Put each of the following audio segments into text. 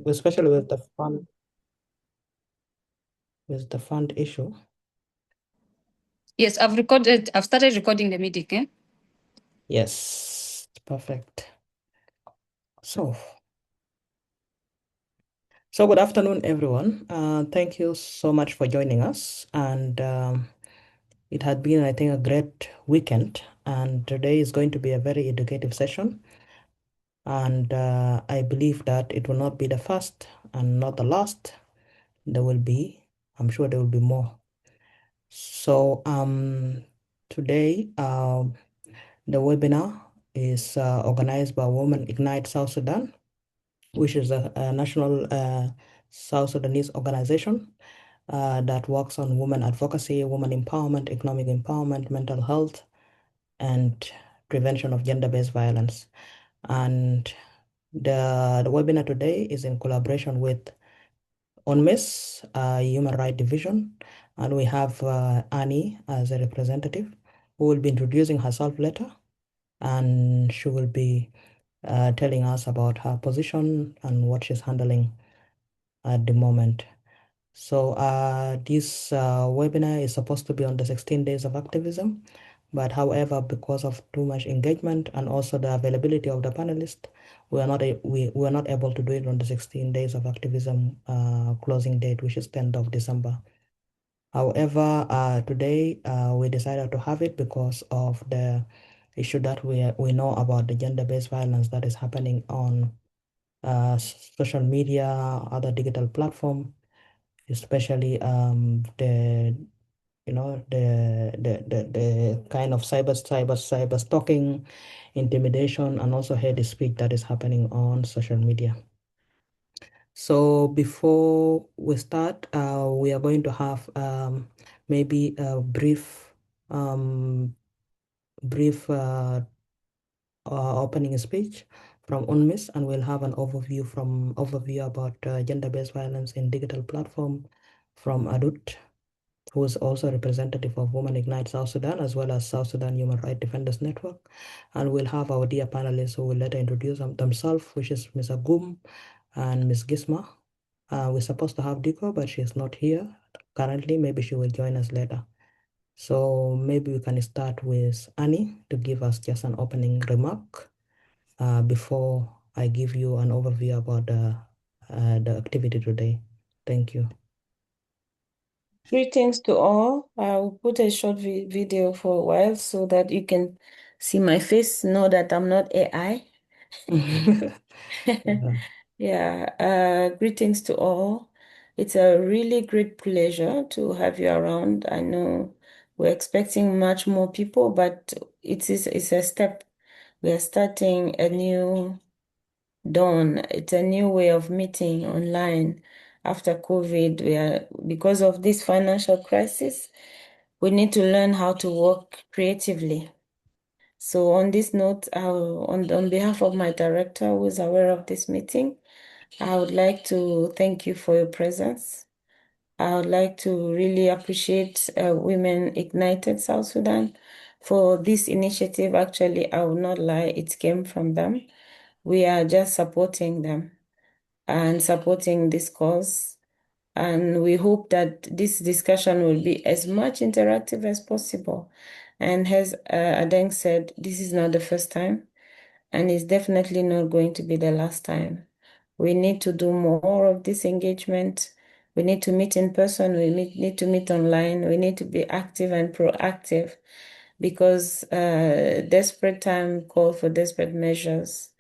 especially with the fund issue. Yes, I've started recording the meeting, eh? Yes, perfect. So good afternoon, everyone. Thank you so much for joining us. And it had been, I think, a great weekend. And today is going to be a very educative session. And I believe that it will not be the first and not the last. I'm sure there will be more. So today, the webinar is organized by Women Ignite South Sudan, which is a national South Sudanese organization that works on women advocacy, women empowerment, economic empowerment, mental health, and prevention of gender-based violence. And the webinar today is in collaboration with UNMISS, Human Rights Division, and we have Annie as a representative who will be introducing herself later, and she will be telling us about her position and what she's handling at the moment. So this webinar is supposed to be on the 16 days of activism, but however, because of too much engagement and also the availability of the panelists, we are not able to do it on the 16 days of activism closing date, which is 10th of December. However, today we decided to have it because of the issue that we know about the gender-based violence that is happening on social media, other digital platform, especially the the kind of cyber stalking, intimidation, and also hate speech that is happening on social media. So before we start, we are going to have maybe a brief opening speech from UNMISS, and we'll have an overview about gender-based violence in digital platform from Adut, who is also representative of Women Ignite South Sudan, as well as South Sudan Human Rights Defenders Network. And we'll have our dear panelists who will later introduce themselves, which is Ms. Agum and Ms. Gisma. We're supposed to have Diko, but she's not here currently. Maybe she will join us later. So maybe we can start with Annie to give us just an opening remark before I give you an overview about the activity today. Thank you. Greetings to all. I will put a short video for a while so that you can see my face, know that I'm not AI. Yeah, greetings to all. It's a really great pleasure to have you around. I know we're expecting much more people, but it's a step. We are starting a new dawn. It's a new way of meeting online after COVID. Because of this financial crisis, we need to learn how to work creatively. So on this note, on behalf of my director who is aware of this meeting, I would like to thank you for your presence. I would like to really appreciate Women Ignited South Sudan for this initiative. Actually, I will not lie, it came from them. We are just supporting them and supporting this cause. And we hope that this discussion will be as much interactive as possible. And as Adeng said, this is not the first time, and it's definitely not going to be the last time. We need to do more of this engagement. We need to meet in person. We need to meet online. We need to be active and proactive because desperate time call for desperate measures.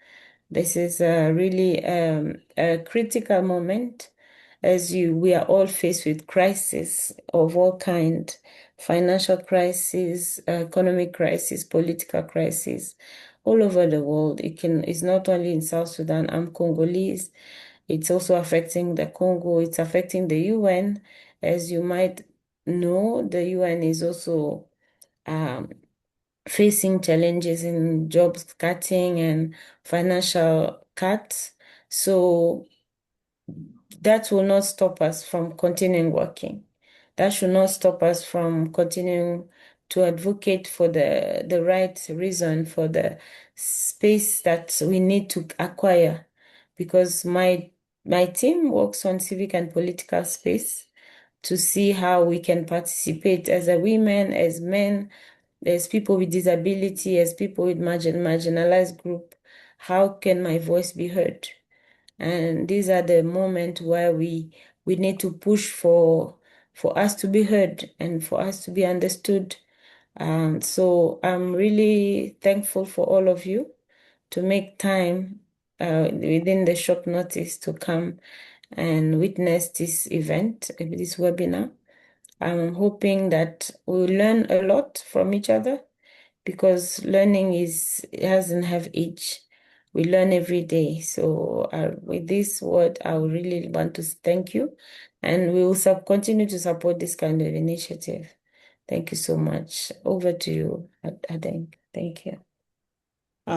This is really a critical moment as we are all faced with crisis of all kind, financial crisis, economic crisis, political crisis, all over the world. It's not only in South Sudan. I'm Congolese. It's also affecting the Congo. It's affecting the UN. As you might know, the UN is also facing challenges in jobs cutting and financial cuts. So that will not stop us from continuing working. That should not stop us from continuing to advocate for the right reason, for the space that we need to acquire. Because my My team works on civic and political space to see how we can participate as a women, as men, as people with disability, as people with marginalized group. How can my voice be heard? And these are the moments where we need to push for us to be heard and for us to be understood. So I'm really thankful for all of you to make time within the short notice to come and witness this event, this webinar. I'm hoping that we'll learn a lot from each other because learning it doesn't have age. We learn every day. So with this word, I would really want to thank you, and we will continue to support this kind of initiative. Thank you so much. Over to you, Aden. Thank you.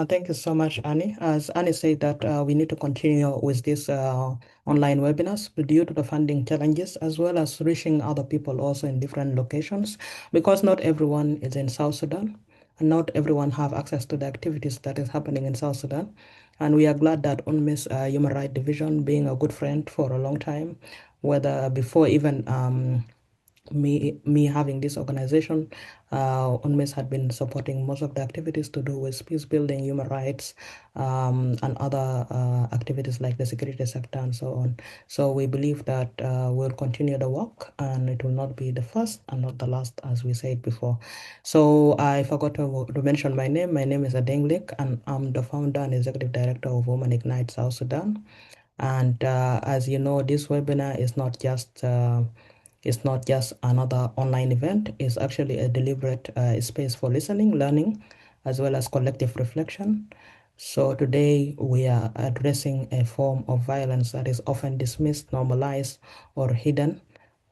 Thank you so much, Annie. As Annie said that we need to continue with these online webinars due to the funding challenges, as well as reaching other people also in different locations, because not everyone is in South Sudan, and not everyone have access to the activities that is happening in South Sudan. And we are glad that UNMISS Human Rights Division, being a good friend for a long time, whether before even me having this organization, UNMISS had been supporting most of the activities to do with peace building, human rights, and other activities like the security sector and so on. So we believe that we'll continue the work, and it will not be the first and not the last, as we said before. So I forgot to mention my name. My name is Adenglik, and I'm the founder and executive director of Women Ignite South Sudan. And as you know, this webinar is not just another online event. It's actually a deliberate space for listening, learning, as well as collective reflection. So today we are addressing a form of violence that is often dismissed, normalized, or hidden,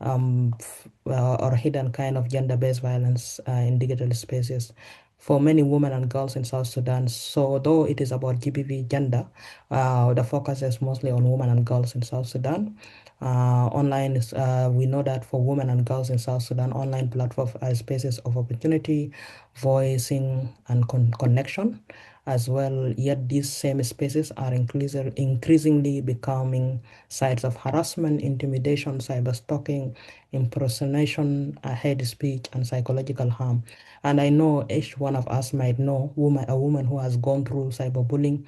or hidden kind of gender-based violence in digital spaces for many women and girls in South Sudan. So though it is about GBV gender, the focus is mostly on women and girls in South Sudan. Online is, we know that for women and girls in South Sudan, online platforms are spaces of opportunity, voicing, and connection as well. Yet these same spaces are increasingly becoming sites of harassment, intimidation, cyberstalking, impersonation, hate speech, and psychological harm. And I know each one of us might know a woman who has gone through cyberbullying,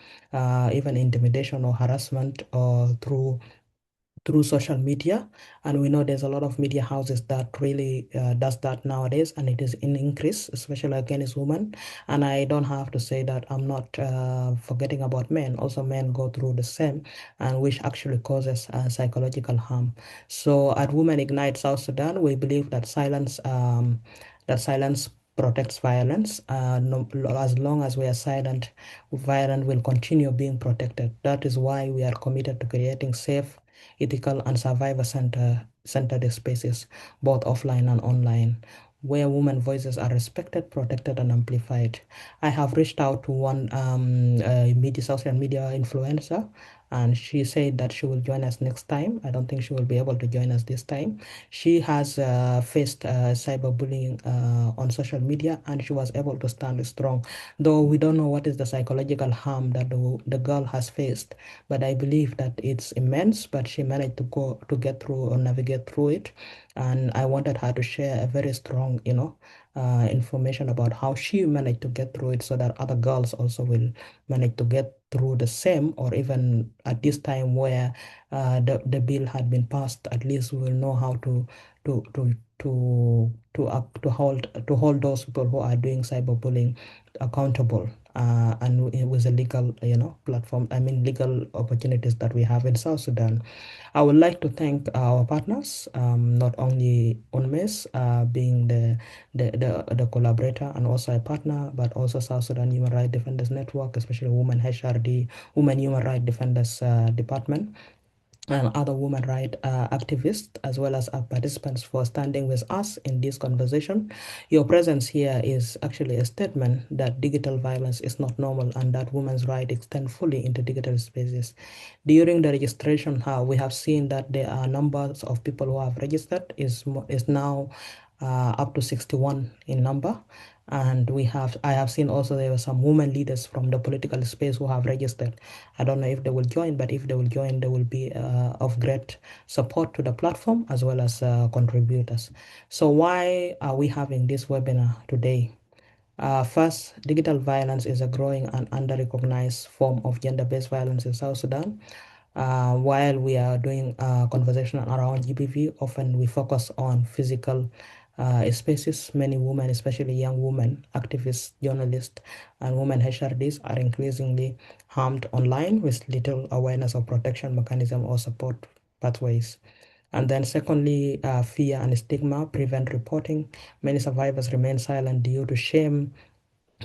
even intimidation or harassment, or through social media. And we know there's a lot of media houses that really does that nowadays, and it is in increase, especially against women. And I don't have to say that I'm not forgetting about men. Also men go through the same, and which actually causes psychological harm. So at Women Ignite South Sudan, we believe that silence protects violence. No, as long as we are silent, violence will continue being protected. That is why we are committed to creating safe, ethical, and survivor-centered spaces, both offline and online, where women voices are respected, protected, and amplified. I have reached out to one social media influencer, and she said that she will join us next time. I don't think she will be able to join us this time. She has faced cyberbullying on social media, and she was able to stand strong, though we don't know what is the psychological harm that the girl has faced. But I believe that it's immense, but she managed to get through or navigate through it. And I wanted her to share a very strong, information about how she managed to get through it, so that other girls also will manage to get through the same, or even at this time where the bill had been passed, at least we will know how to to hold those people who are doing cyberbullying accountable, and with the legal, platform, I mean, legal opportunities that we have in South Sudan. I would like to thank our partners, not only UNMISS being the collaborator and also a partner, but also South Sudan Human Rights Defenders Network, especially Women HRD, Women Human Rights Defenders Department, and other women rights activists, as well as our participants, for standing with us in this conversation. Your presence here is actually a statement that digital violence is not normal, and that women's rights extend fully into digital spaces. During the registration, we have seen that there are numbers of people who have registered is now up to 61 in number. And I have seen also there were some women leaders from the political space who have registered. I don't know if they will join, but if they will join, they will be of great support to the platform as well as contributors. So why are we having this webinar today? First, digital violence is a growing and under-recognized form of gender-based violence in South Sudan. While we are doing a conversation around GBV, often we focus on physical spaces. Many women, especially young women, activists, journalists, and women HRDs are increasingly harmed online with little awareness of protection mechanism or support pathways. And then secondly, fear and stigma prevent reporting. Many survivors remain silent due to shame,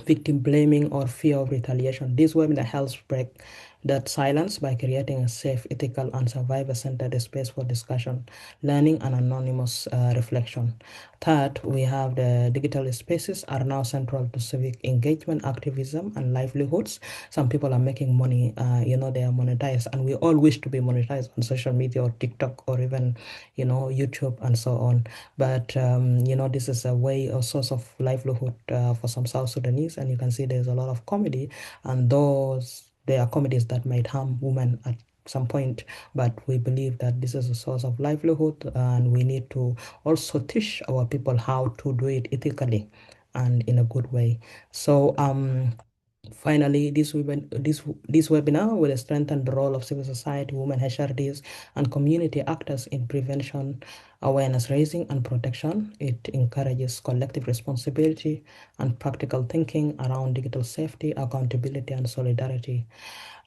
victim blaming, or fear of retaliation. This webinar helps break that silence by creating a safe, ethical, and survivor-centered space for discussion, learning, and anonymous reflection. Third, we have the digital spaces are now central to civic engagement, activism, and livelihoods. Some people are making money, they are monetized, and we all wish to be monetized on social media or TikTok or even, YouTube and so on. But, this is a way or source of livelihood for some South Sudanese, and you can see there's a lot of comedy, and there are comedies that might harm women at some point, but we believe that this is a source of livelihood, and we need to also teach our people how to do it ethically and in a good way. So finally, this webinar will strengthen the role of civil society, women HRDs, and community actors in prevention, awareness raising, and protection. It encourages collective responsibility and practical thinking around digital safety, accountability, and solidarity.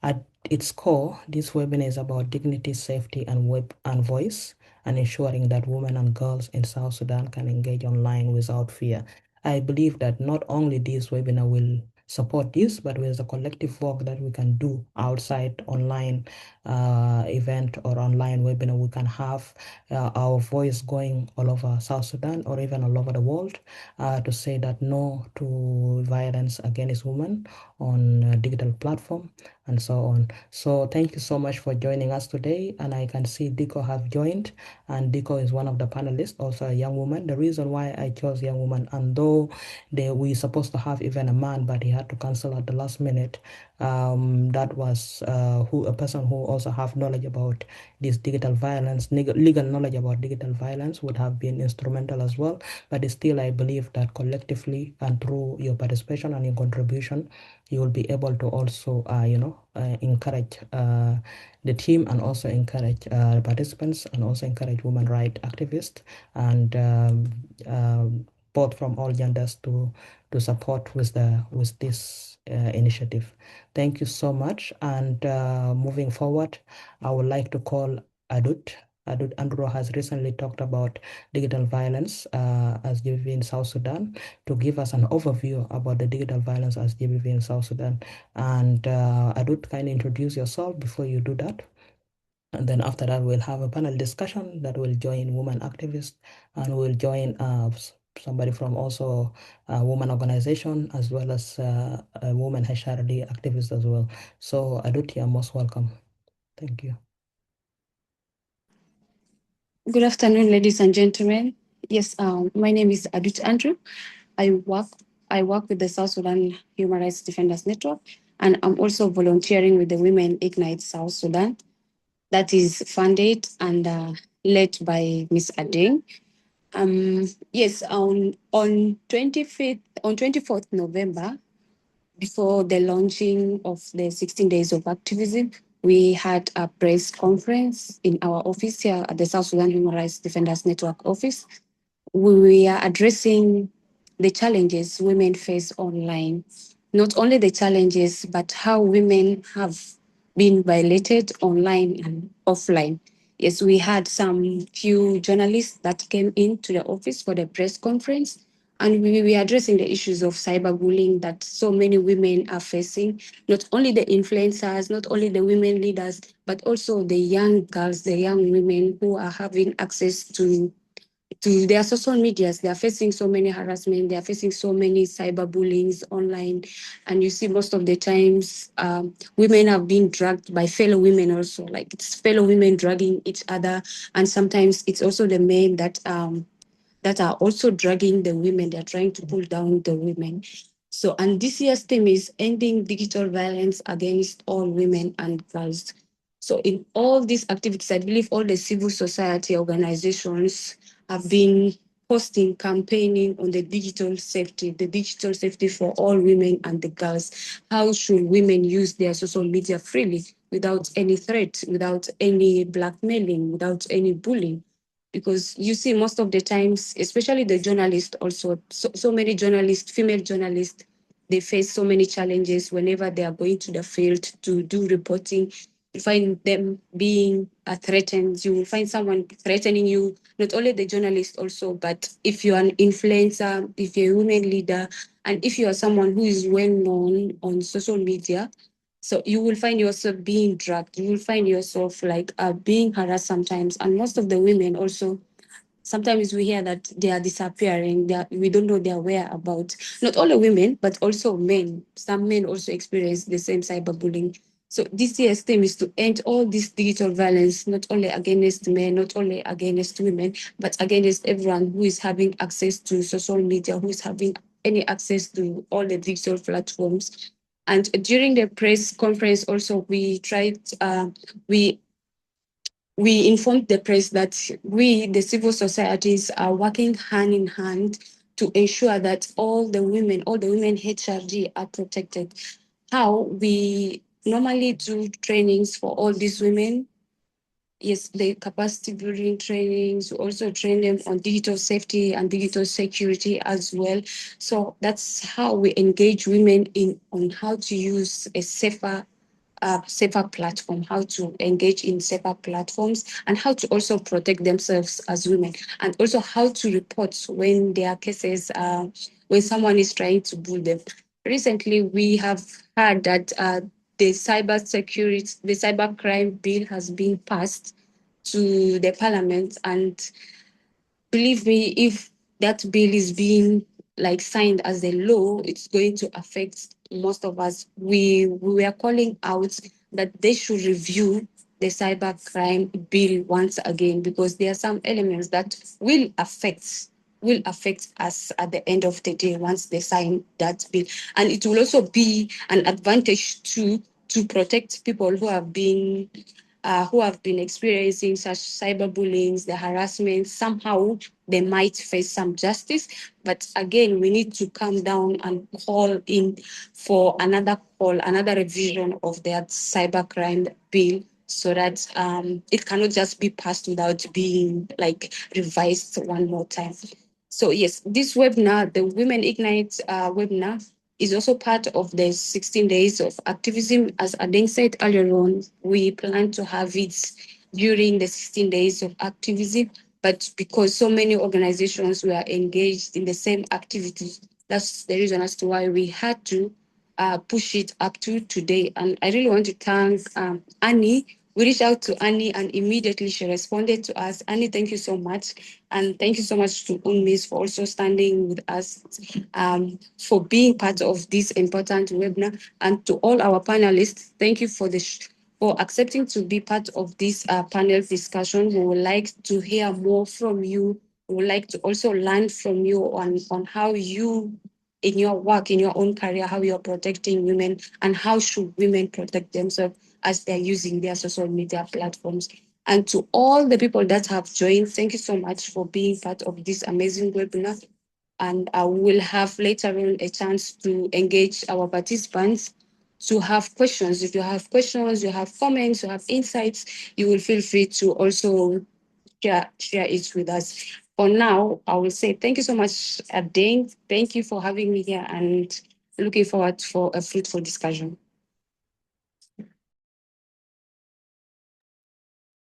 At its core, this webinar is about dignity, safety, and voice, and ensuring that women and girls in South Sudan can engage online without fear. I believe that not only this webinar will support this, but with the collective work that we can do outside online event or online webinar, we can have our voice going all over South Sudan or even all over the world to say that no to violence against women on digital platform and so on. So thank you so much for joining us today. And I can see Diko have joined, and Diko is one of the panelists, also a young woman. The reason why I chose young woman, and though we supposed to have even a man, but he had to cancel at the last minute. That was a person who also have knowledge about this digital violence, legal knowledge about digital violence would have been instrumental as well. But still, I believe that collectively and through your participation and your contribution, you will be able to also, encourage the team and also encourage participants and also encourage women rights activists and both from all genders to support with this initiative. Thank you so much. And moving forward, I would like to call Adut. Adut Andro has recently talked about digital violence as GBV in South Sudan to give us an overview about the digital violence as GBV in South Sudan. And Adut, can you introduce yourself before you do that? And then after that, we'll have a panel discussion that will join women activists, and we'll join somebody from also a woman organization as well as a woman HRD activist as well. So Adut, you're most welcome. Thank you. Good afternoon, ladies and gentlemen. Yes, my name is Adut Andrew. I work with the South Sudan Human Rights Defenders Network, and I'm also volunteering with the Women Ignite South Sudan. That is funded and led by Ms. Adeng. Yes, on 24th November, before the launching of the 16 days of activism, we had a press conference in our office here at the South Sudan Human Rights Defenders Network office. We are addressing the challenges women face online. Not only the challenges, but how women have been violated online and offline. Yes, we had some few journalists that came into the office for the press conference, and we were addressing the issues of cyberbullying that so many women are facing, not only the influencers, not only the women leaders, but also the young girls, the young women who are having access to their social medias. They are facing so many harassment, they are facing so many cyberbullying online. And you see most of the times women have been dragged by fellow women also, like it's fellow women dragging each other. And sometimes it's also the men that that are also dragging the women. They're trying to pull down the women. So, and this year's theme is ending digital violence against all women and girls. So in all these activities, I believe all the civil society organizations have been posting, campaigning on the digital safety for all women and the girls. How should women use their social media freely without any threat, without any blackmailing, without any bullying? Because you see, most of the times, especially the journalists, also so many journalists, female journalists, they face so many challenges whenever they are going to the field to do reporting. You find them being threatened. You will find someone threatening you, not only the journalist also, but if you're an influencer, if you're a women leader, and if you are someone who is well known on social media, so you will find yourself being dragged. You will find yourself like being harassed sometimes. And most of the women also, sometimes we hear that they are disappearing. We don't know their whereabouts. Not all the women, but also men. Some men also experience the same cyberbullying. So this year's theme is to end all this digital violence, not only against men, not only against women, but against everyone who is having access to social media, who is having any access to all the digital platforms. And during the press conference, also we tried, we we informed the press that we, the civil societies, are working hand in hand to ensure that all the women HRD are protected. How we normally do trainings for all these women. Yes, the capacity building trainings, we also train them on digital safety and digital security as well. So that's how we engage women in on how to use a safer platform, how to engage in safer platforms, and how to also protect themselves as women, and also how to report when there are cases when someone is trying to bully them. Recently, we have heard that the cyber crime bill has been passed to the parliament, and believe me, if that bill is being like signed as a law, it's going to affect most of us. We were calling out that they should review the cybercrime bill once again, because there are some elements that will affect us at the end of the day once they sign that bill. And it will also be an advantage to protect people who have been experiencing such cyberbullying, the harassment. Somehow they might face some justice. But again, we need to calm down and call in for another revision of that cybercrime bill, so that it cannot just be passed without being like revised one more time. So yes, this webinar, the Women Ignite webinar, is also part of the 16 days of activism. As Adeng said earlier on, we plan to have it during the 16 days of activism, but because so many organizations were engaged in the same activity, that's the reason as to why we had to push it up to today. And I really want to thank Annie. We reached out to Annie and immediately she responded to us. Annie, thank you so much. And thank you so much to UNMISS for also standing with us, for being part of this important webinar. And to all our panelists, thank you for accepting to be part of this panel discussion. We would like to hear more from you. We would like to also learn from you on how you, in your work, in your own career, how you're protecting women and how should women protect themselves as they're using their social media platforms. And to all the people that have joined, thank you so much for being part of this amazing webinar. And I will have later on a chance to engage our participants to have questions. If you have questions, you have comments, you have insights, you will feel free to also share it with us. For now, I will say thank you so much, Dane. Thank you for having me here and looking forward for a fruitful discussion.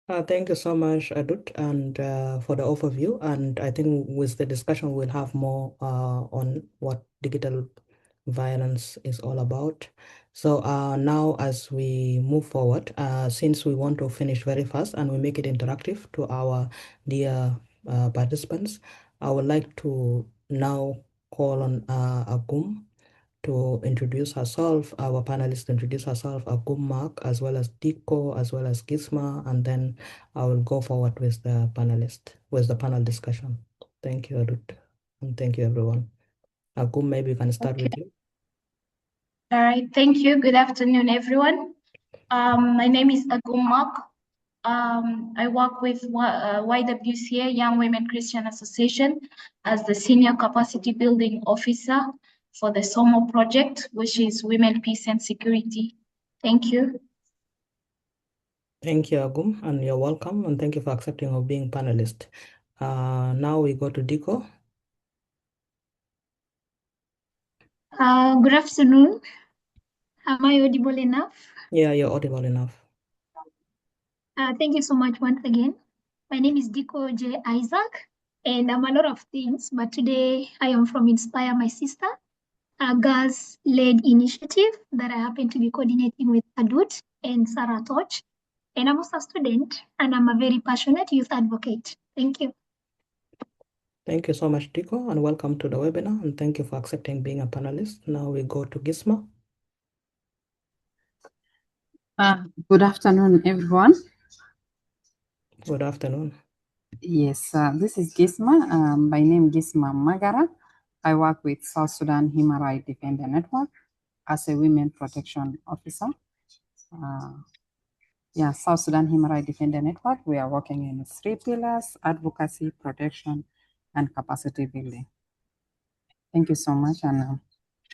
Thank you so much, Adut, and for the overview. And I think with the discussion, we'll have more on what digital violence is all about. So now, as we move forward, since we want to finish very fast and we make it interactive to our dear participants, I would like to now call on Agum to introduce herself, our panelists to introduce herself, Mark, as well as Diko, as well as Gisma, and then I will go forward with the panel discussion. Thank you, Arut. And thank you, everyone. Agum, maybe we can start with you. All right, thank you. Good afternoon, everyone. My name is Agum Mark. I work with YWCA, Young Women Christian Association, as the Senior Capacity Building Officer for the SOMO project, which is Women, Peace and Security. Thank you. Thank you, Agum, and you're welcome, and thank you for accepting of being panelist. Now we go to Diko. Good afternoon. Am I audible enough? Yeah, you're audible enough. Thank you so much once again. My name is Diko J. Isaac, and I'm a lot of things, but today I am from Inspire My Sister, a girls-led initiative that I happen to be coordinating with Adut and Sarah Toch. And I'm also a student, and I'm a very passionate youth advocate. Thank you. Thank you so much, Diko, and welcome to the webinar, and thank you for accepting being a panelist. Now we go to Gisma. Good afternoon, everyone. Good afternoon. Yes, this is Gisma. My name is Gisma Magara. I work with South Sudan Human Rights Defender Network as a women protection officer. South Sudan Human Rights Defender Network, we are working in 3 pillars: advocacy, protection, and capacity building. Thank you so much, and I'm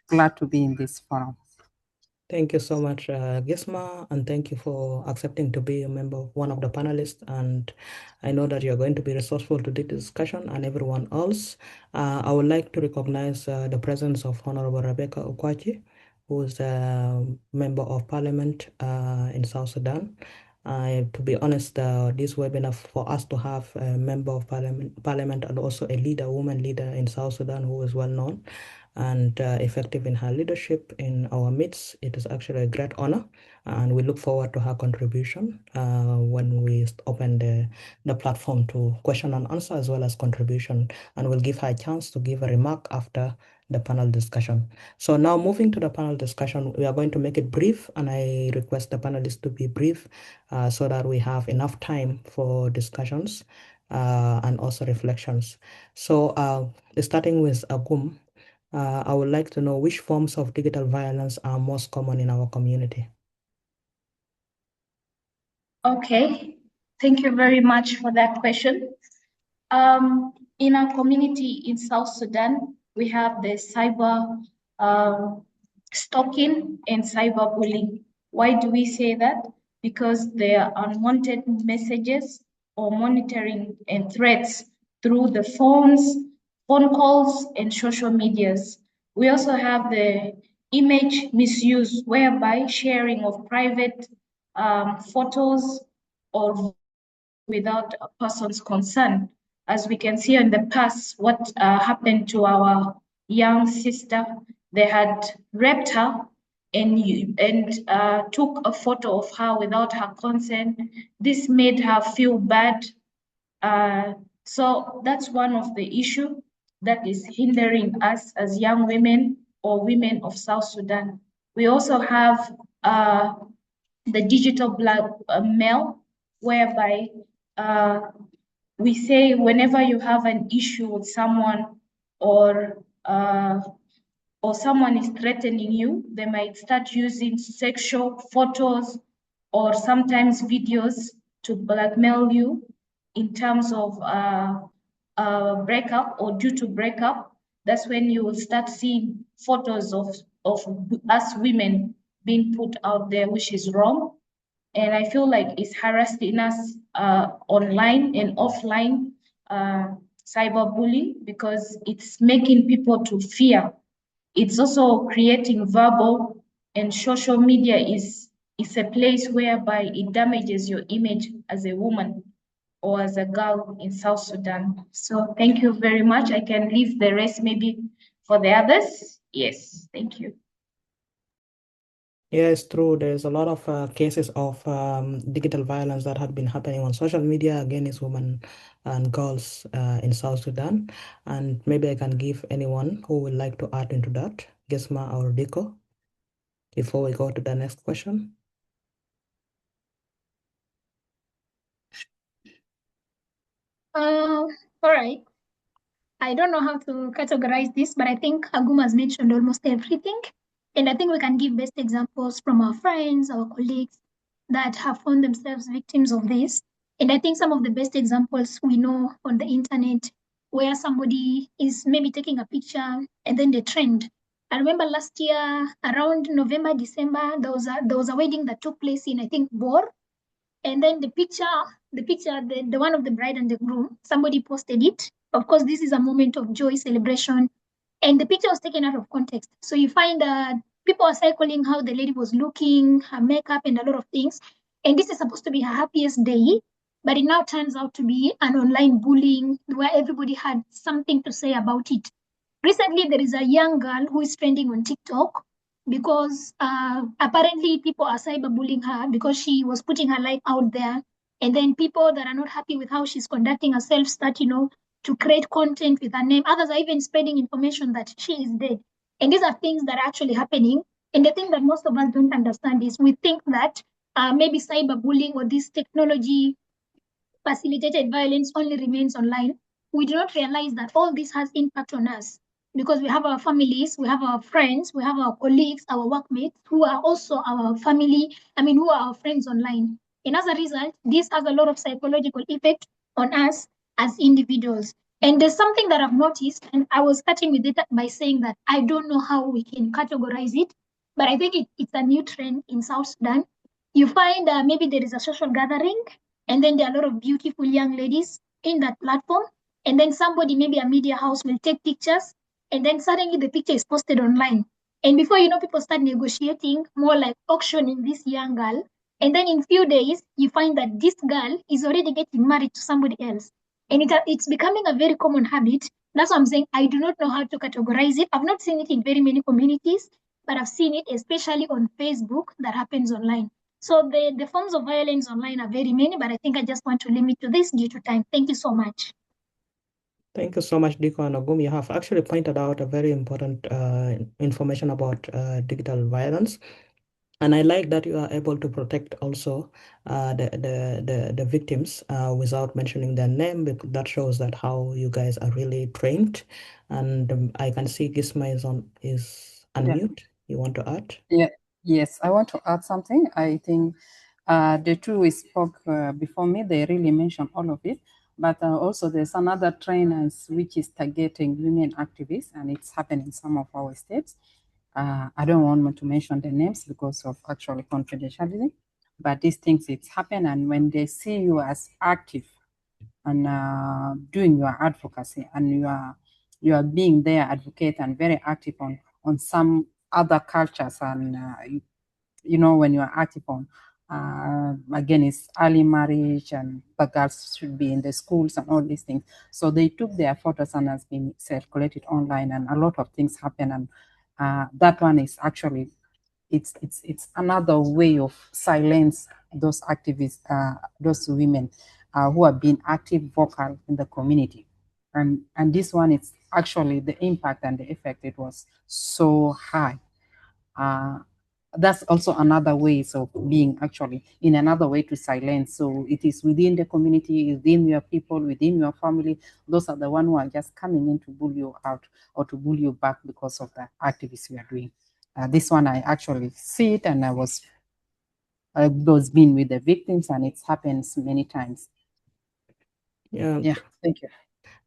glad to be in this forum. Thank you so much, Gisma, and thank you for accepting to be a member of one of the panelists. And I know that you're going to be resourceful to this discussion and everyone else. I would like to recognize the presence of Honorable Rebecca Okwachi, who is a member of parliament in South Sudan. To be honest, this webinar for us to have a member of parliament and also a leader, woman leader in South Sudan who is well known and effective in her leadership in our midst. It is actually a great honor, and we look forward to her contribution when we open the platform to question and answer as well as contribution, and we'll give her a chance to give a remark after the panel discussion. So now moving to the panel discussion, we are going to make it brief, and I request the panelists to be brief so that we have enough time for discussions and also reflections. So starting with Agum, I would like to know which forms of digital violence are most common in our community. Okay, thank you very much for that question. In our community in South Sudan, we have the cyber stalking and cyberbullying. Why do we say that? Because there are unwanted messages or monitoring and threats through the phones, phone calls, and social medias. We also have the image misuse, whereby sharing of private photos or without a person's consent. As we can see in the past, what happened to our young sister, they had raped her and took a photo of her without her consent. This made her feel bad. So that's one of the issue that is hindering us as young women or women of South Sudan. We also have the digital blackmail, whereby we say whenever you have an issue with someone or uh, or someone is threatening you, they might start using sexual photos or sometimes videos to blackmail you in terms of breakup or due to breakup. That's when you will start seeing photos of us women being put out there, which is wrong. And I feel like it's harassing us online and offline cyberbullying, because it's making people to fear. It's also creating verbal, and social media is a place whereby it damages your image as a woman or as a girl in South Sudan. So thank you very much. I can leave the rest maybe for the others. Yes, thank you. Yeah, it's true. There's a lot of cases of digital violence that had been happening on social media against women and girls in South Sudan. And maybe I can give anyone who would like to add into that, Gesma or Diko, before we go to the next question. All right. I don't know how to categorize this, but I think Agum has mentioned almost everything. And I think we can give best examples from our friends, our colleagues that have found themselves victims of this. And I think some of the best examples we know on the internet where somebody is maybe taking a picture and then they trend. I remember last year around November, December, there was a wedding that took place in I think Bor. And then the one of the bride and the groom, somebody posted it. Of course, this is a moment of joy, celebration, and the picture was taken out of context. So you find that people are cycling how the lady was looking, her makeup, and a lot of things. And this is supposed to be her happiest day, but it now turns out to be an online bullying where everybody had something to say about it. Recently, there is a young girl who is trending on TikTok because apparently people are cyberbullying her because she was putting her life out there. And then people that are not happy with how she's conducting herself start, to create content with her name. Others are even spreading information that she is dead. And these are things that are actually happening. And the thing that most of us don't understand is we think that maybe cyberbullying or this technology facilitated violence only remains online. We do not realize that all this has impact on us because we have our families, we have our friends, we have our colleagues, our workmates who are also our family, who are our friends online. And as a result, this has a lot of psychological effect on us as individuals. And there's something that I've noticed, and I was starting with it by saying that I don't know how we can categorize it, but I think it's a new trend in South Sudan. You find maybe there is a social gathering and then there are a lot of beautiful young ladies in that platform. And then somebody, maybe a media house, will take pictures. And then suddenly the picture is posted online. And before you know, people start negotiating, more like auctioning this young girl. And then in few days, you find that this girl is already getting married to somebody else. And it's becoming a very common habit. That's why I'm saying I do not know how to categorize it. I've not seen it in very many communities, but I've seen it especially on Facebook that happens online. So the forms of violence online are very many, but I think I just want to limit to this due to time. Thank you so much. Thank you so much, Diko and Ogum. You have actually pointed out a very important information about digital violence. And I like that you are able to protect also the victims without mentioning their name, because that shows that how you guys are really trained. And I can see Gisma is unmute. You want to add? Yeah. Yes, I want to add something. I think the two we spoke before me, they really mentioned all of it. But also there's another trend which is targeting women activists, and it's happening in some of our states. I don't want to mention the names because of actually confidentiality, but these things, it's happen. And when they see you as active and doing your advocacy, and you are being their advocate and very active on some other cultures, and when you are active on again, it's early marriage and the girls should be in the schools and all these things. So they took their photos and has been circulated online, and a lot of things happen. And that one is actually it's another way of silence those activists, those women who have been active, vocal in the community. And this one, it's actually the impact and the effect, it was so high. That's also another ways of being actually in another way to silence. So it is within the community, within your people, within your family. Those are the ones who are just coming in to bully you out or to bully you back because of the activities we are doing. This one, I actually see it, and I was been with the victims, and it happens many times. Yeah. Thank you.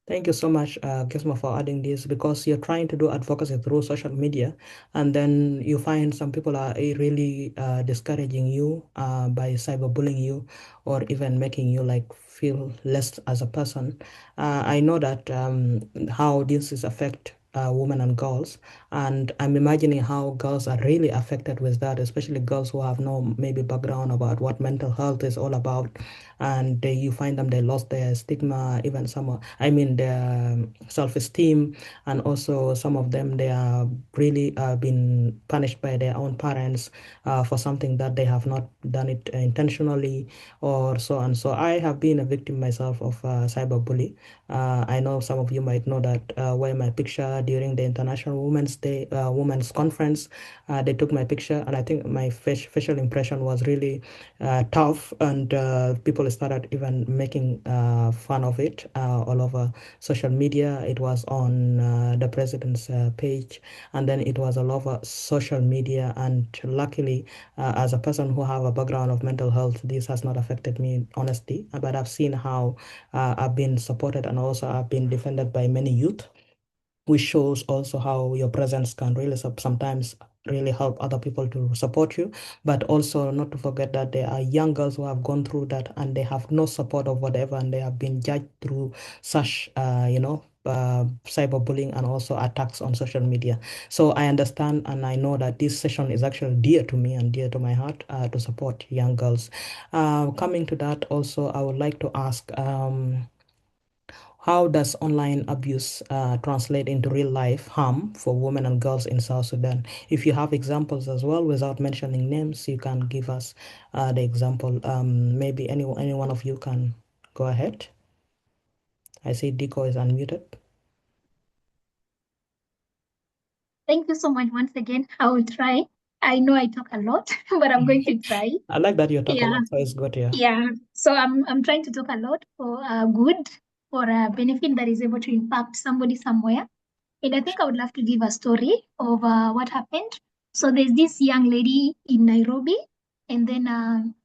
Thank you so much, Gizmo, for adding this, because you're trying to do advocacy through social media, and then you find some people are really discouraging you by cyberbullying you, or even making you like feel less as a person. I know that how this is affect women and girls, and I'm imagining how girls are really affected with that, especially girls who have no maybe background about what mental health is all about, and you find them they lost their stigma, even some their self-esteem, and also some of them they are really been punished by their own parents for something that they have not done it intentionally or so on. So I have been a victim myself of cyberbully. I know some of you might know that where my picture during the International Women's Day, Women's Conference. They took my picture, and I think my facial impression was really tough, and people started even making fun of it all over social media. It was on the president's page, and then it was all over social media. And luckily, as a person who have a background of mental health, this has not affected me, honestly. But I've seen how I've been supported, and also I've been defended by many youth, which shows also how your presence can really sometimes really help other people to support you. But also not to forget that there are young girls who have gone through that and they have no support of whatever, and they have been judged through such cyberbullying and also attacks on social media. So I understand and I know that this session is actually dear to me and dear to my heart, to support young girls. Coming to that also, I would like to ask, how does online abuse translate into real life harm for women and girls in South Sudan? If you have examples as well, without mentioning names, you can give us the example. Maybe any one of you can go ahead. I see Deco is unmuted. Thank you so much once again. I will try. I know I talk a lot, but I'm going to try. I like that you talk a Yeah, lot, so it's good, yeah. yeah. So I'm trying to talk a lot for good, for a benefit that is able to impact somebody somewhere. And I think I would love to give a story of what happened. So there's this young lady in Nairobi, and then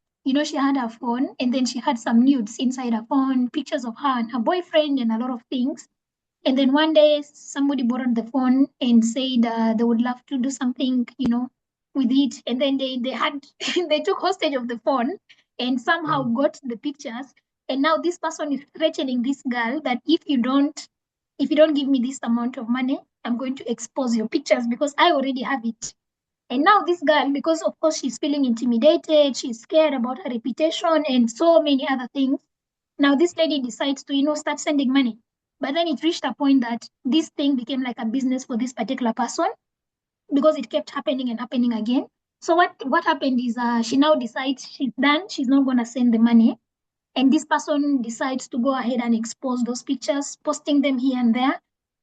she had her phone, and then she had some nudes inside her phone, pictures of her and her boyfriend, and a lot of things. And then one day, somebody borrowed the phone and said they would love to do something, with it. And then they had they took hostage of the phone and somehow got the pictures. And now this person is threatening this girl that if you don't give me this amount of money, I'm going to expose your pictures because I already have it. And now this girl, because of course she's feeling intimidated, she's scared about her reputation and so many other things. Now this lady decides to, start sending money. But then it reached a point that this thing became like a business for this particular person because it kept happening and happening again. So what happened is she now decides she's done. She's not going to send the money. And this person decides to go ahead and expose those pictures, posting them here and there.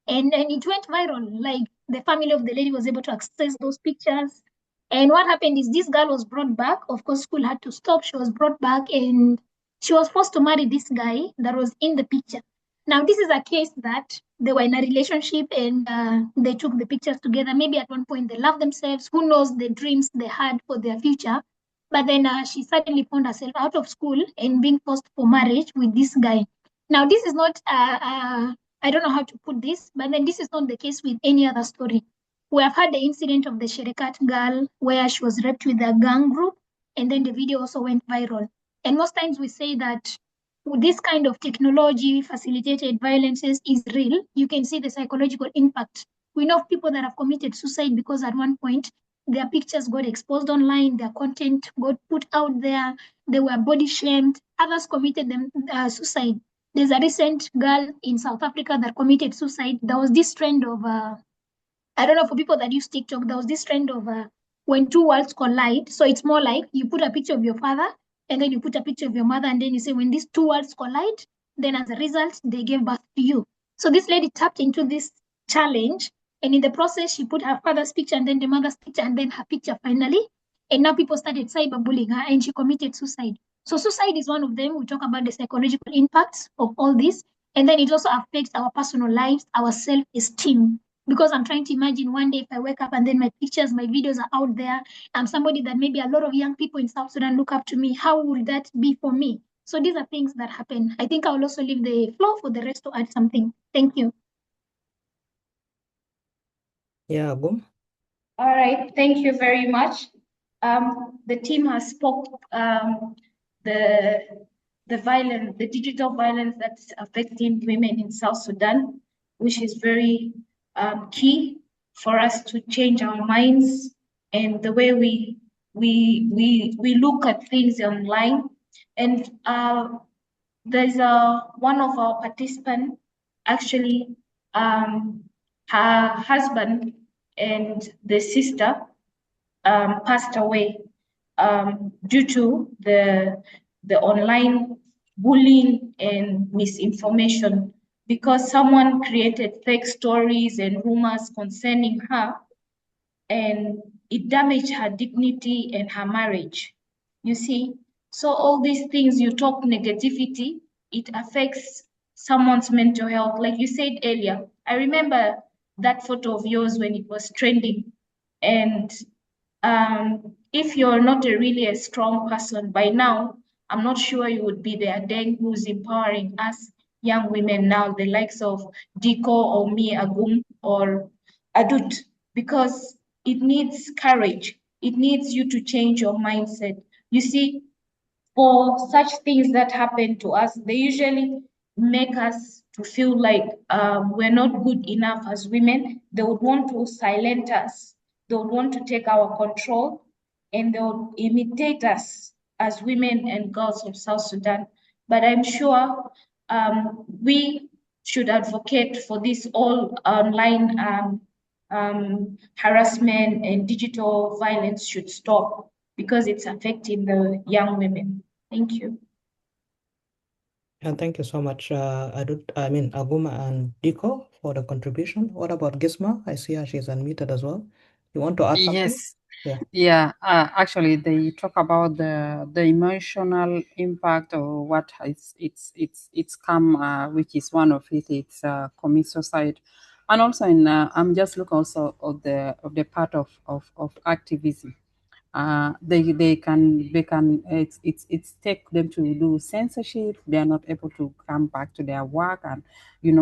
And it went viral. Like the family of the lady was able to access those pictures. And what happened is this girl was brought back. Of course, school had to stop. She was brought back and she was forced to marry this guy that was in the picture. Now, this is a case that they were in a relationship and they took the pictures together. Maybe at one point they loved themselves. Who knows the dreams they had for their future. But then she suddenly found herself out of school and being forced for marriage with this guy. Now, this is not, I don't know how to put this, but then this is not the case with any other story. We have had the incident of the Sherekat girl where she was raped with a gang group, and then the video also went viral. And most times we say that this kind of technology facilitated violences is real. You can see the psychological impact. We know of people that have committed suicide because at one point their pictures got exposed online, their content got put out there, they were body shamed, others committed suicide. There's a recent girl in South Africa that committed suicide. There was this trend of I don't know, for people that use TikTok, there was this trend of when two worlds collide. So it's more like you put a picture of your father and then you put a picture of your mother, and then you say when these two worlds collide, then as a result, they gave birth to you. So this lady tapped into this challenge, and in the process, she put her father's picture and then the mother's picture and then her picture finally. And now people started cyberbullying her and she committed suicide. So suicide is one of them. We talk about the psychological impacts of all this. And then it also affects our personal lives, our self-esteem, because I'm trying to imagine one day if I wake up and then my pictures, my videos are out there. I'm somebody that maybe a lot of young people in South Sudan look up to me. How will that be for me? So these are things that happen. I think I will also leave the floor for the rest to add something. Thank you. Yeah, boom. All right, thank you very much. The team has spoke the violence, the digital violence that's affecting women in South Sudan, which is very key for us to change our minds and the way we look at things online. And there's one of our participants actually her husband and the sister passed away due to the online bullying and misinformation because someone created fake stories and rumors concerning her, and it damaged her dignity and her marriage. You see? So all these things, you talk negativity, it affects someone's mental health. Like you said earlier, I remember that photo of yours when it was trending. And if you're not really a strong person by now, I'm not sure you would be there then who's empowering us young women now, the likes of Diko or me, Agum or Adut, because it needs courage. It needs you to change your mindset. You see, for such things that happen to us, they usually make us to feel like we're not good enough as women. They would want to silence us. They would want to take our control, and they would imitate us as women and girls of South Sudan. But I'm sure we should advocate for this all online harassment and digital violence should stop because it's affecting the young women. Thank you. And thank you so much, Aguma and Diko for the contribution. What about Gisma? I see her, she's unmuted as well. You want to add something? Yes. Yeah. Yeah, actually, they talk about the emotional impact or what it's come, which is one of it. It's commit suicide, and also in I'm just looking also of the part of activism. They can it's take them to do censorship. They are not able to come back to their work, and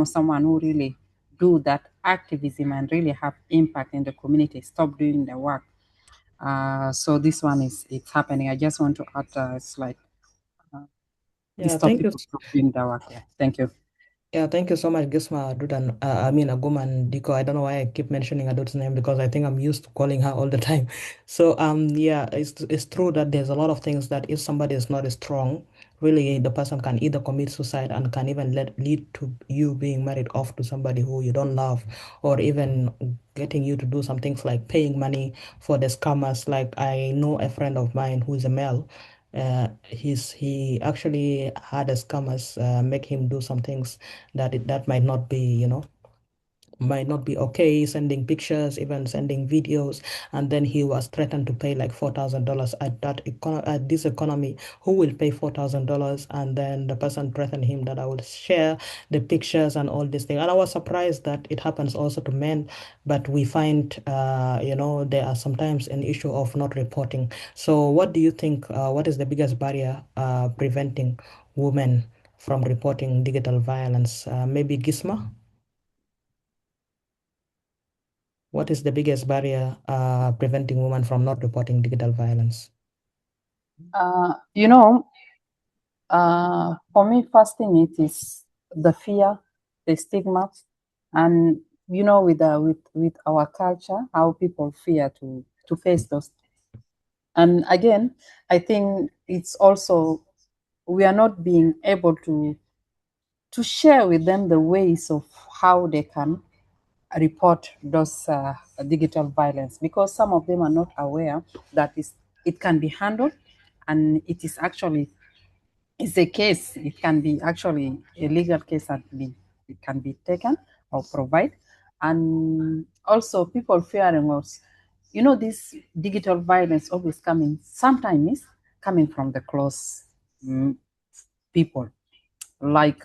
someone who really do that activism and really have impact in the community stop doing the work. So this one it's happening. I just want to add, it's like Yeah, stop thank you. people from doing their work. Yeah, thank you. Yeah, thank you so much, Gisma, Adut, and Agum and Diko. I don't know why I keep mentioning Adut's name because I think I'm used to calling her all the time. So yeah, it's true that there's a lot of things that if somebody is not strong, really the person can either commit suicide and can even lead to you being married off to somebody who you don't love, or even getting you to do some things like paying money for the scammers. Like I know a friend of mine who's a male. He actually had a scammers make him do some things that might not be, might not be okay, sending pictures, even sending videos, and then he was threatened to pay like $4,000 at this economy. Who will pay $4,000? And then the person threatened him that I will share the pictures and all these things. And I was surprised that it happens also to men, but we find, there are sometimes an issue of not reporting. So, what do you think? What is the biggest barrier preventing women from reporting digital violence? Maybe Gisma? What is the biggest barrier preventing women from not reporting digital violence? Uh, for me, first thing it is the fear, the stigma, and with our culture, how people fear to face those. And again, I think it's also we are not being able to share with them the ways of how they can report those digital violence, because some of them are not aware that it can be handled, and it is actually it's a case. It can be actually a legal case that it can be taken or provide, and also people fearing us. This digital violence always coming. Sometimes coming from the close people, like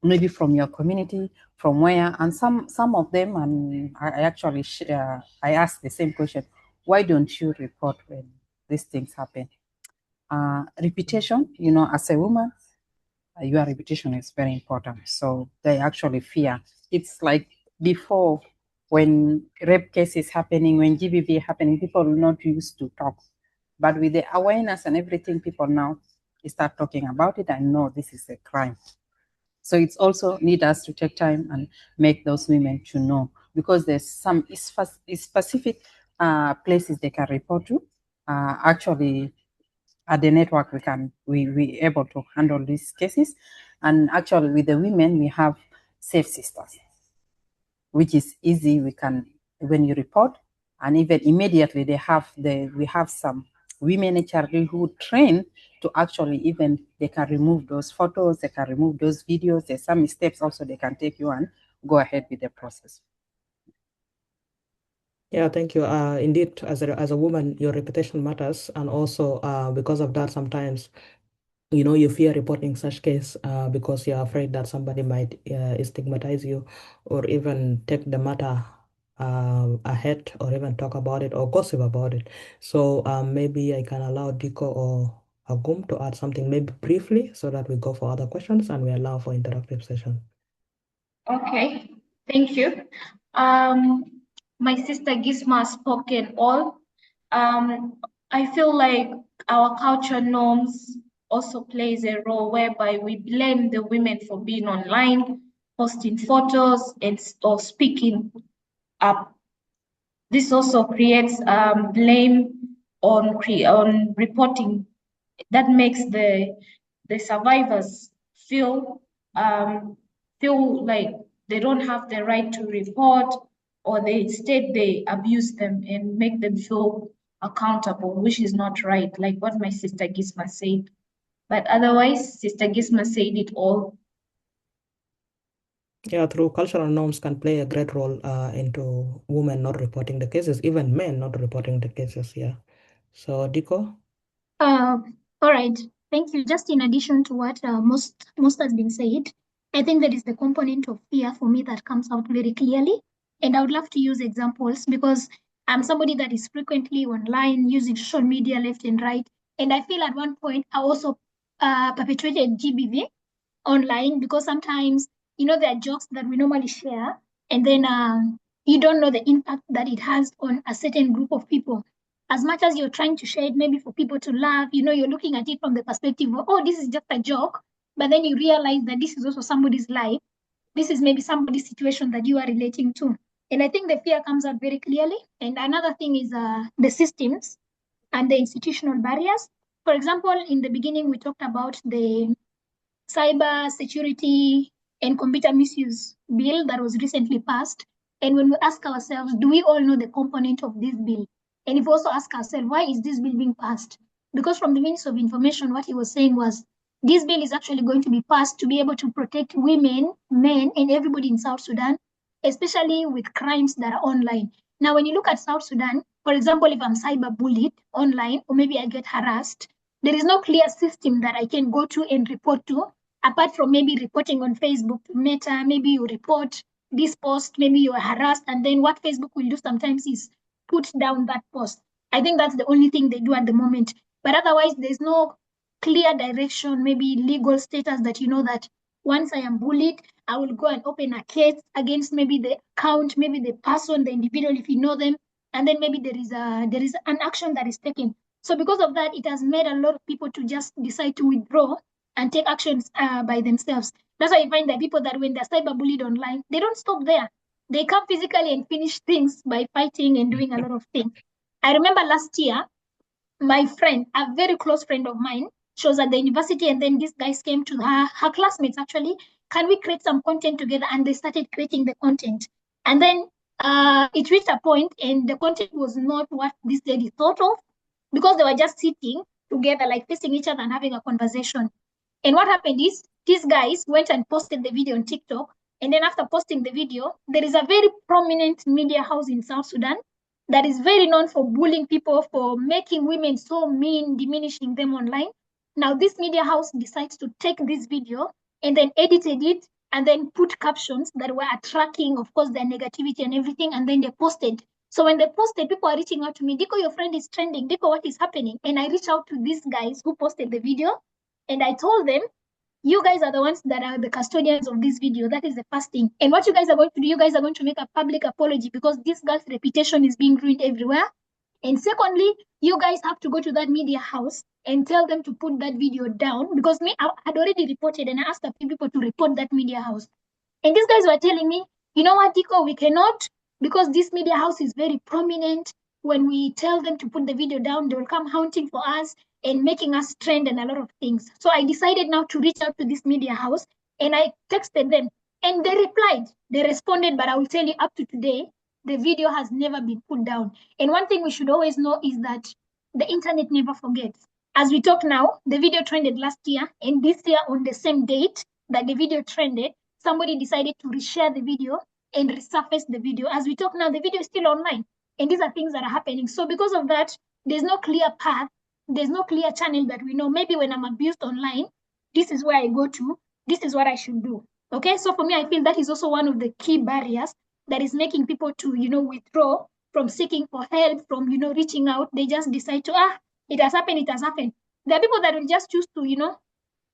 maybe from your community, from where, and some of them, and I actually I ask the same question: why don't you report when these things happen? Reputation, as a woman, your reputation is very important. So they actually fear. It's like before, when rape cases happening, when GBV happening, people are not used to talk. But with the awareness and everything, people now start talking about it and know this is a crime. So it's also need us to take time and make those women to know, because there's some specific places they can report to. Actually, at the network, we able to handle these cases, and actually with the women we have safe sisters, which is easy. We can, when you report, and even immediately we have some women HRD who train to actually even, they can remove those photos, they can remove those videos. There's some steps also they can take you and go ahead with the process. Yeah, thank you. Indeed, as a woman, your reputation matters, and also because of that, sometimes you fear reporting such case because you're afraid that somebody might stigmatize you, or even take the matter ahead, or even talk about it or gossip about it. So maybe I can allow Diko or Agum to add something, maybe briefly, so that we go for other questions and we allow for interactive session. Okay, thank you. My sister Gisma spoken all. I feel like our culture norms also plays a role whereby we blame the women for being online, posting photos, or speaking up. This also creates blame on reporting. That makes the survivors feel like they don't have the right to report, or they abuse them and make them feel accountable, which is not right, like what my sister Gisma said. But otherwise, Sister Gisma said it all. Yeah, through cultural norms can play a great role into women not reporting the cases, even men not reporting the cases. Yeah. So, Diko? All right, thank you. Just in addition to what most has been said, I think there is the component of fear for me that comes out very clearly, and I would love to use examples because I'm somebody that is frequently online using social media left and right, and I feel at one point I also perpetuated GBV online because sometimes there are jokes that we normally share, and then you don't know the impact that it has on a certain group of people. As much as you're trying to share it maybe for people to laugh, you're looking at it from the perspective of, oh, this is just a joke, but then you realize that this is also somebody's life. This is maybe somebody's situation that you are relating to. And I think the fear comes out very clearly. And another thing is the systems and the institutional barriers. For example, in the beginning, we talked about the cyber security and computer misuse bill that was recently passed. And when we ask ourselves, do we all know the component of this bill? And if we also ask ourselves, why is this bill being passed? Because from the Minister of Information, what he was saying was, this bill is actually going to be passed to be able to protect women, men, and everybody in South Sudan, especially with crimes that are online. Now, when you look at South Sudan, for example, if I'm cyber bullied online, or maybe I get harassed, there is no clear system that I can go to and report to, apart from maybe reporting on Facebook to Meta. Maybe you report this post, maybe you are harassed, and then what Facebook will do sometimes is put down that post. I think that's the only thing they do at the moment. But otherwise, there's no clear direction, maybe legal status that that once I am bullied, I will go and open a case against maybe the account, maybe the person, the individual, if you know them, and then maybe there is an action that is taken. So because of that, it has made a lot of people to just decide to withdraw and take actions by themselves. That's why you find that people that when they're cyberbullied online, they don't stop there. They come physically and finish things by fighting and doing a lot of things. I remember last year, my friend, a very close friend of mine, she was at the university, and then these guys came to her classmates actually. Can we create some content together? And they started creating the content. And then it reached a point, and the content was not what this lady thought of, because they were just sitting together, like facing each other and having a conversation. And what happened is these guys went and posted the video on TikTok. And then after posting the video, there is a very prominent media house in South Sudan that is very known for bullying people, for making women so mean, diminishing them online. Now, this media house decides to take this video and then edited it and then put captions that were attracting, of course, their negativity and everything. And then they posted. So when they posted, people are reaching out to me, Diko, your friend is trending. Diko, what is happening? And I reached out to these guys who posted the video. And I told them, you guys are the ones that are the custodians of this video. That is the first thing. And what you guys are going to do, you guys are going to make a public apology because this girl's reputation is being ruined everywhere. And secondly, you guys have to go to that media house and tell them to put that video down, because I had already reported, and I asked a few people to report that media house. And these guys were telling me, you know what, Diko, we cannot, because this media house is very prominent. When we tell them to put the video down, they will come hunting for us and making us trend and a lot of things. So I decided now to reach out to this media house, and I texted them, and they replied. They responded, but I will tell you, up to today, the video has never been put down. And one thing we should always know is that the internet never forgets. As we talk now, the video trended last year, and this year on the same date that the video trended, somebody decided to reshare the video and resurface the video. As we talk now, the video is still online, and these are things that are happening. So because of that, there's no clear path, there's no clear channel that we know. Maybe when I'm abused online, this is where I go to, this is what I should do. Okay, so for me, I feel that is also one of the key barriers that is making people to, withdraw from seeking for help, from, reaching out. They just decide to, it has happened, it has happened. There are people that will just choose to,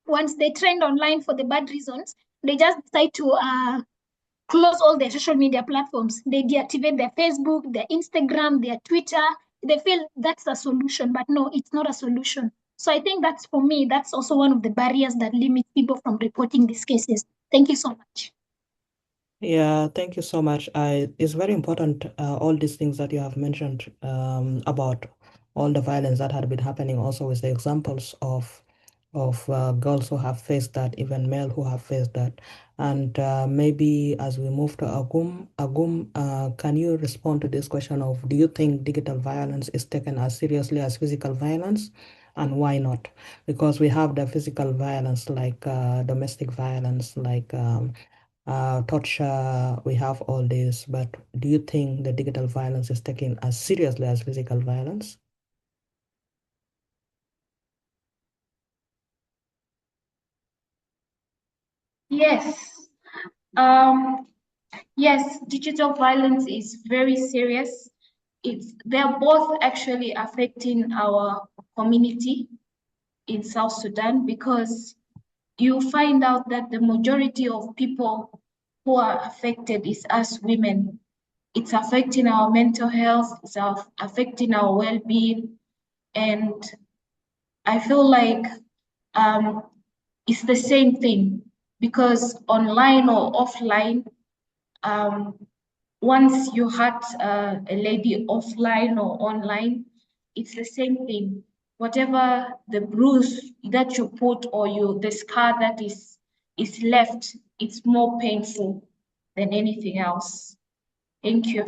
once they trend online for the bad reasons, they just decide to close all their social media platforms. They deactivate their Facebook, their Instagram, their Twitter. They feel that's a solution, but no, it's not a solution. So I think that's, for me, that's also one of the barriers that limit people from reporting these cases. Thank you so much. Yeah, thank you so much. It's very important, all these things that you have mentioned about all the violence that had been happening, also with the examples of girls who have faced that, even male who have faced that. And maybe as we move to Agum, can you respond to this question of, do you think digital violence is taken as seriously as physical violence? And why not? Because we have the physical violence like domestic violence, like torture, we have all this, but do you think the digital violence is taken as seriously as physical violence? Yes. Yes, digital violence is very serious. They're both actually affecting our community in South Sudan, because you find out that the majority of people who are affected is us women. It's affecting our mental health, it's affecting our well-being, and I feel like um, it's the same thing, because online or offline, um, once you hurt a lady offline or online, it's the same thing. Whatever the bruise that you put, or the scar that is left, it's more painful than anything else. Thank you.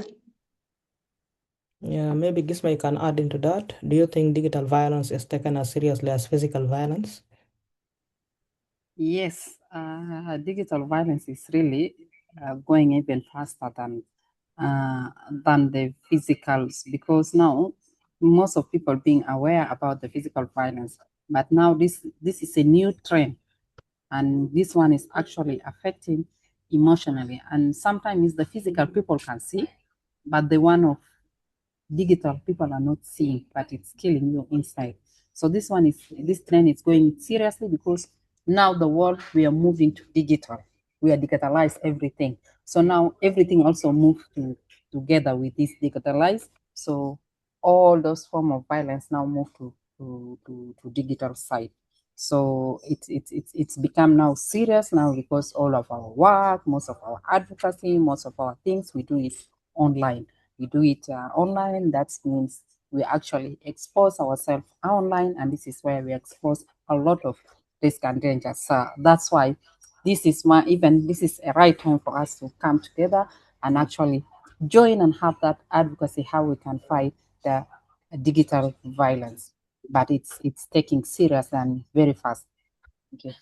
Yeah, maybe Gisma, you can add into that. Do you think digital violence is taken as seriously as physical violence? Yes, digital violence is really going even faster than the physicals, because now most of people being aware about the physical violence, but now this is a new trend, and this one is actually affecting emotionally, and sometimes the physical people can see, but the one of digital people are not seeing, but it's killing you inside. So this trend is going seriously, because now the world, we are moving to digital. We are digitalized everything. So now everything also moves together with this digitalized. So all those form of violence now move to digital side. So it's become now serious now, because all of our work, most of our advocacy, most of our things, we do it online. We do it online. That means we actually expose ourselves online, and this is where we expose a lot of risk and dangers. So that's why this is a right time for us to come together and actually join and have that advocacy, how we can fight the digital violence. But it's taking serious and very fast. Okay.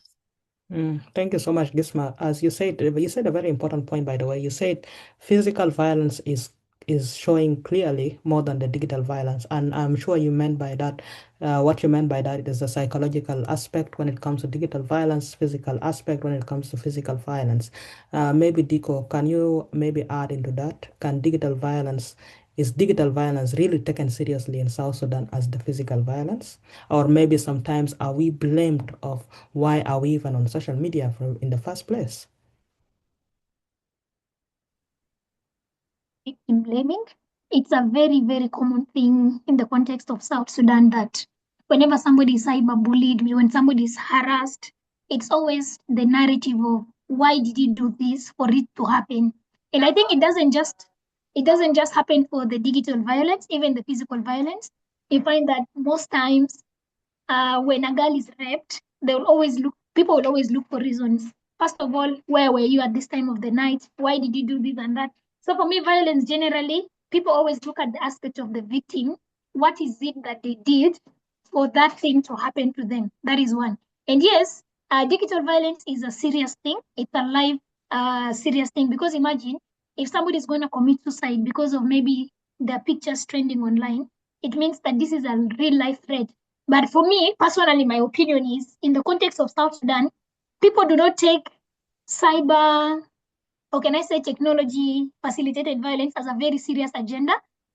Thank you so much, Gisma. As you said a very important point, by the way. You said physical violence is showing clearly more than the digital violence, and I'm sure you meant by that, what you meant by that is the psychological aspect when it comes to digital violence, physical aspect when it comes to physical violence. Maybe Diko, can you maybe add into that? Is digital violence really taken seriously in South Sudan as the physical violence? Or maybe sometimes are we blamed of why are we even on social media in the first place? Victim blaming. It's a very, very common thing in the context of South Sudan that whenever somebody is cyberbullied, when somebody is harassed, it's always the narrative of why did you do this for it to happen. And I think it doesn't just happen for the digital violence, even the physical violence. You find that most times when a girl is raped, people will always look for reasons. First of all, where were you at this time of the night? Why did you do this and that? So for me, violence generally, people always look at the aspect of the victim what is it that they did for that thing to happen to them. That is one. And yes, digital violence is a serious thing. It's a live serious thing, because imagine if somebody is going to commit suicide because of maybe their pictures trending online, it means that this is a real life threat. But for me, personally, my opinion is, in the context of South Sudan, people do not take cyber, or can I say technology facilitated violence as a very serious agenda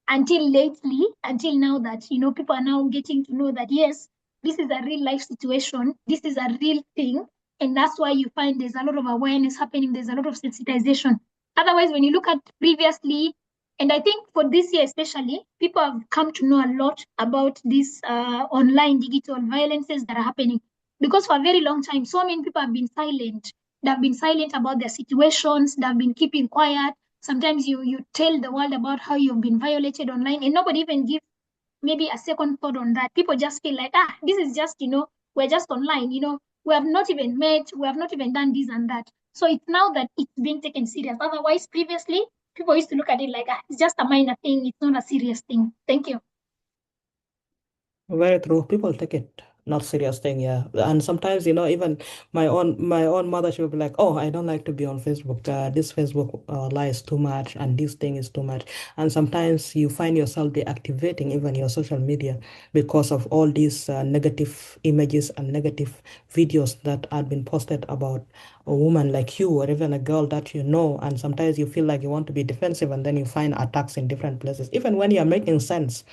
until lately, until now that, people are now getting to know that, yes, this is a real life situation, this is a real thing. And that's why you find there's a lot of awareness happening, there's a lot of sensitization. Otherwise, when you look at previously, and I think for this year especially, people have come to know a lot about these online digital violences that are happening. Because for a very long time, so many people have been silent. They've been silent about their situations. They've been keeping quiet. Sometimes you tell the world about how you've been violated online, and nobody even gives maybe a second thought on that. People just feel like, this is just, we're just online, we have not even met, we have not even done this and that. So it's now that it's being taken serious. Otherwise, previously, people used to look at it like, it's just a minor thing, it's not a serious thing. Thank you. Very true. People take it not serious thing, yeah. And sometimes, even my own mother, she will be like, "Oh, I don't like to be on Facebook. This Facebook lies too much, and this thing is too much." And sometimes you find yourself deactivating even your social media because of all these negative images and negative videos that have been posted about a woman like you, or even a girl that you know. And sometimes you feel like you want to be defensive, and then you find attacks in different places, even when you're making sense.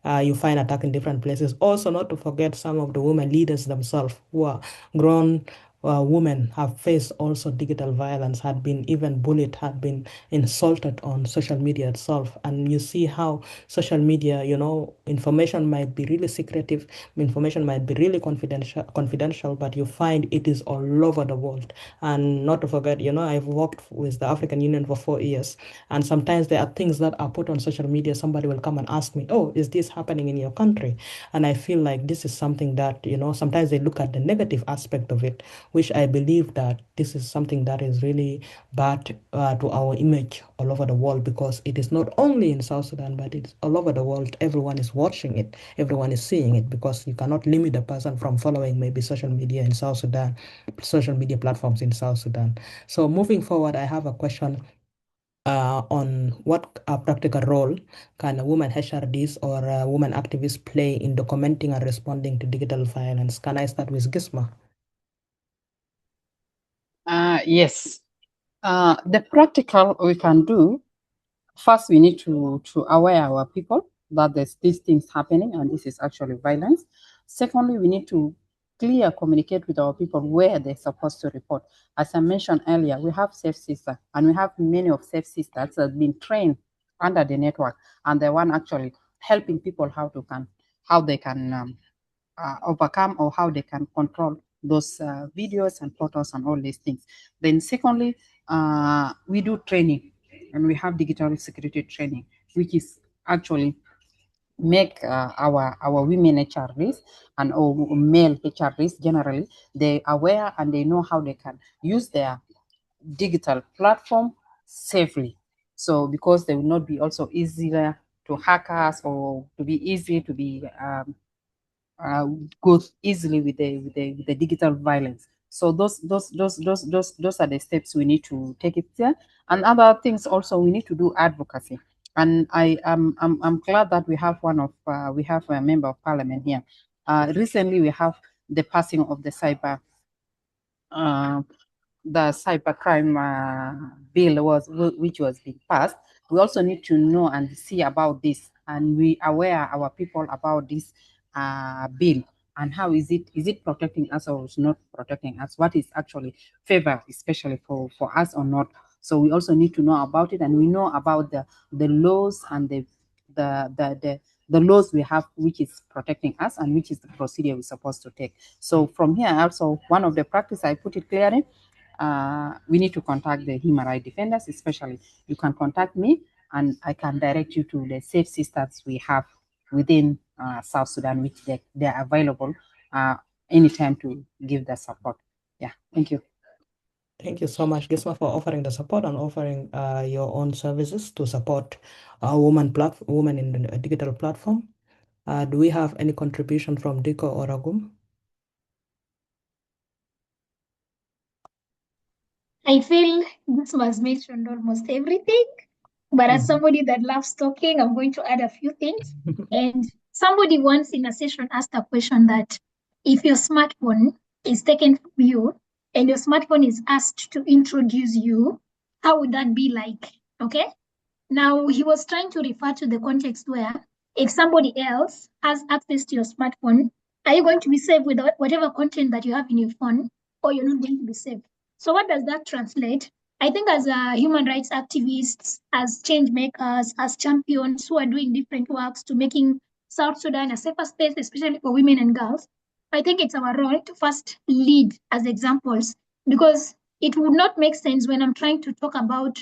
You find attack in different places. Also, not to forget some of the women leaders themselves who are grown women have faced also digital violence, had been even bullied, had been insulted on social media itself. And you see how social media, information might be really secretive, information might be really confidential, but you find it is all over the world. And not to forget, I've worked with the African Union for 4 years, and sometimes there are things that are put on social media. Somebody will come and ask me, "Oh, is this happening in your country?" And I feel like this is something that, sometimes they look at the negative aspect of it, which I believe that this is something that is really bad to our image all over the world, because it is not only in South Sudan, but it's all over the world. Everyone is watching it, everyone is seeing it, because you cannot limit a person from following maybe social media in South Sudan, social media platforms in South Sudan. So moving forward, I have a question on what practical role can a woman HRDs or woman activists play in documenting and responding to digital violence. Can I start with Gisma? Yes. The practical we can do, first we need to aware our people that there's these things happening and this is actually violence. Secondly, we need to communicate with our people where they're supposed to report. As I mentioned earlier, we have safe sisters, and we have many of safe sisters that have been trained under the network, and they want actually helping people how they can overcome, or how they can control those videos and photos and all these things. Then secondly, we do training, and we have digital security training, which is actually make our women HRDs and or male HRDs generally, they aware and they know how they can use their digital platform safely. So because they will not be also easier to hackers, or to be easy to be go easily with the digital violence. So those are the steps we need to take it there. And other things also, we need to do advocacy. And I'm glad that we have we have a member of parliament here. Recently we have the passing of uh, the cybercrime bill which was being passed. We also need to know and see about this, and we aware our people about this bill, and how is it protecting us or is not protecting us? What is actually favor, especially for us or not? So we also need to know about it, and we know about the laws and the the the the laws we have, which is protecting us, and which is the procedure we're supposed to take. So from here, also one of the practice, I put it clearly, we need to contact the human rights defenders, especially. You can contact me, and I can direct you to the safe sisters we have within South Sudan, which they are available anytime to give the support. Yeah, thank you. Thank you so much, Gisma, for offering the support and offering your own services to support women in the digital platform. Do we have any contribution from Diko or Agum? I feel this was mentioned almost everything, but as somebody that loves talking, I'm going to add a few things. And somebody once in a session asked a question that if your smartphone is taken from you and your smartphone is asked to introduce you, how would that be like? Okay. Now, he was trying to refer to the context where if somebody else has access to your smartphone, are you going to be safe with whatever content that you have in your phone, or you're not going to be safe? So, what does that translate? I think as human rights activists, as change makers, as champions who are doing different works to making South Sudan a safer space, especially for women and girls, I think it's our role to first lead as examples, because it would not make sense when I'm trying to talk about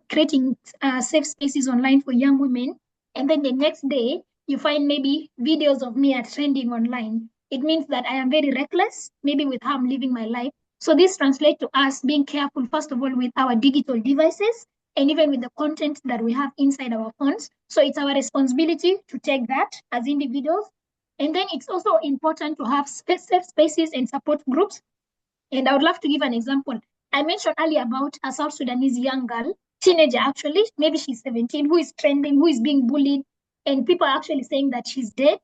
creating safe spaces online for young women, and then the next day you find maybe videos of me are trending online. It means that I am very reckless, maybe with how I'm living my life. So this translates to us being careful, first of all, with our digital devices and even with the content that we have inside our phones. So it's our responsibility to take that as individuals. And then it's also important to have safe spaces and support groups. And I would love to give an example. I mentioned earlier about a South Sudanese young girl, teenager actually, maybe she's 17, who is trending, who is being bullied, and people are actually saying that she's dead.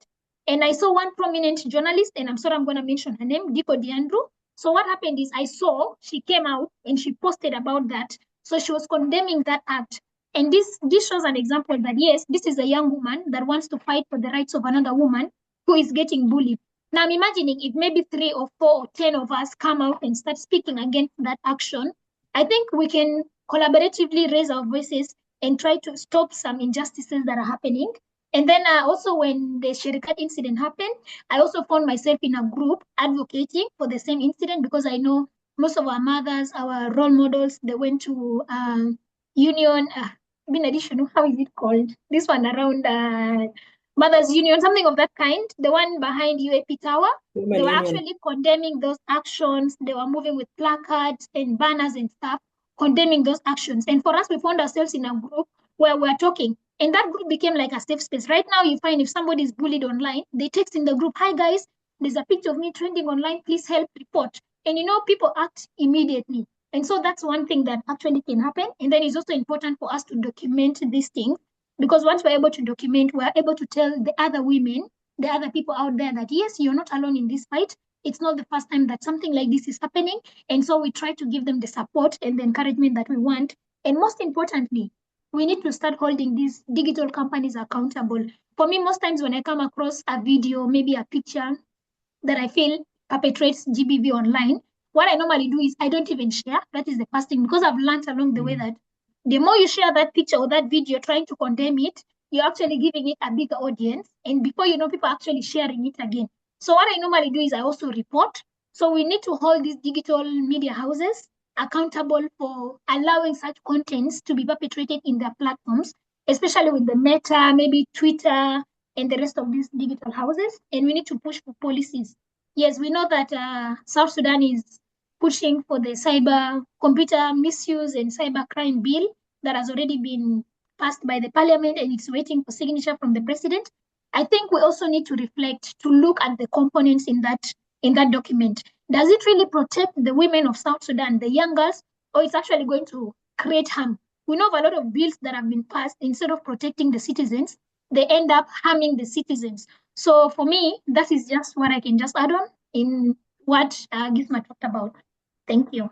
And I saw one prominent journalist, and I'm sorry I'm going to mention her name, Diko Diandru. So what happened is I saw she came out and she posted about that. So she was condemning that act. And this shows an example that yes, this is a young woman that wants to fight for the rights of another woman who is getting bullied. Now I'm imagining if maybe 3 or 4 or 10 of us come out and start speaking against that action, I think we can collaboratively raise our voices and try to stop some injustices that are happening. And then also when the Sherikat incident happened, I also found myself in a group advocating for the same incident, because I know most of our mothers, our role models, they went to union, in addition, how is it called? This one around Mothers Union, something of that kind, the one behind UAP Tower. Women They were Union. actually condemning those actions. They were moving with placards and banners and stuff, condemning those actions. And for us, we found ourselves in a group where we're talking. And that group became like a safe space. Right now, you find if somebody is bullied online, they text in the group, "Hi guys, there's a picture of me trending online. Please help report." And people act immediately. And so that's one thing that actually can happen. And then it's also important for us to document these things, because once we're able to document, we're able to tell the other women, the other people out there that, yes, you're not alone in this fight. It's not the first time that something like this is happening. And so we try to give them the support and the encouragement that we want. And most importantly, we need to start holding these digital companies accountable. For me, most times when I come across a video, maybe a picture that I feel perpetrates GBV online, what I normally do is I don't even share. That is the first thing, because I've learned along the way that the more you share that picture or that video trying to condemn it, you're actually giving it a bigger audience. And before you know, people are actually sharing it again. So what I normally do is I also report. So we need to hold these digital media houses accountable for allowing such contents to be perpetrated in their platforms, especially with the Meta, maybe Twitter, and the rest of these digital houses. And we need to push for policies. Yes, we know that South Sudan is pushing for the cyber computer misuse and cyber crime bill that has already been passed by the parliament and it's waiting for signature from the president. I think we also need to reflect, to look at the components in that document. Does it really protect the women of South Sudan, the young girls, or it's actually going to create harm? We know of a lot of bills that have been passed, instead of protecting the citizens, they end up harming the citizens. So for me, that is just what I can just add on in what Gizma talked about. Thank you.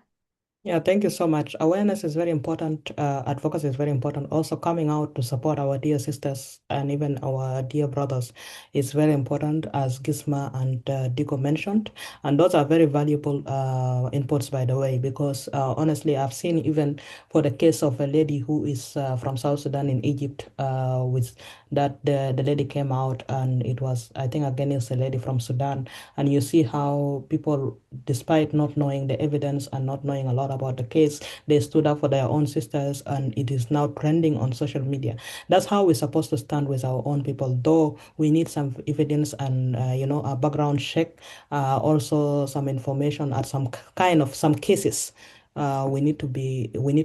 Yeah, thank you so much. Awareness is very important. Advocacy is very important. Also, coming out to support our dear sisters and even our dear brothers is very important, as Gisma and Diko mentioned. And those are very valuable inputs, by the way, because honestly, I've seen even for the case of a lady who is from South Sudan in Egypt, with that the lady came out and it was, I think, against a lady from Sudan. And you see how people, despite not knowing the evidence and not knowing a lot about the case, they stood up for their own sisters, and it is now trending on social media. That's how we're supposed to stand with our own people, though we need some evidence and a background check, also some information at some kind of some cases. we need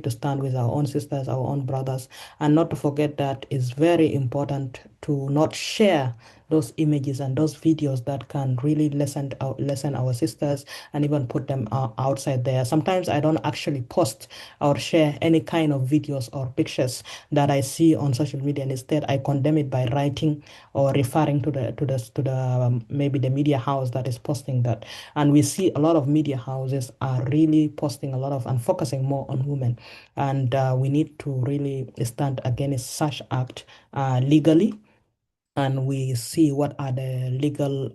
to stand with our own sisters, our own brothers, and not to forget that it's very important to not share those images and those videos that can really lessen our sisters and even put them outside there. Sometimes I don't actually post or share any kind of videos or pictures that I see on social media, and instead I condemn it by writing or referring to the maybe the media house that is posting that. And we see a lot of media houses are really posting a lot of and focusing more on women, and we need to really stand against such act legally, and we see what are the legal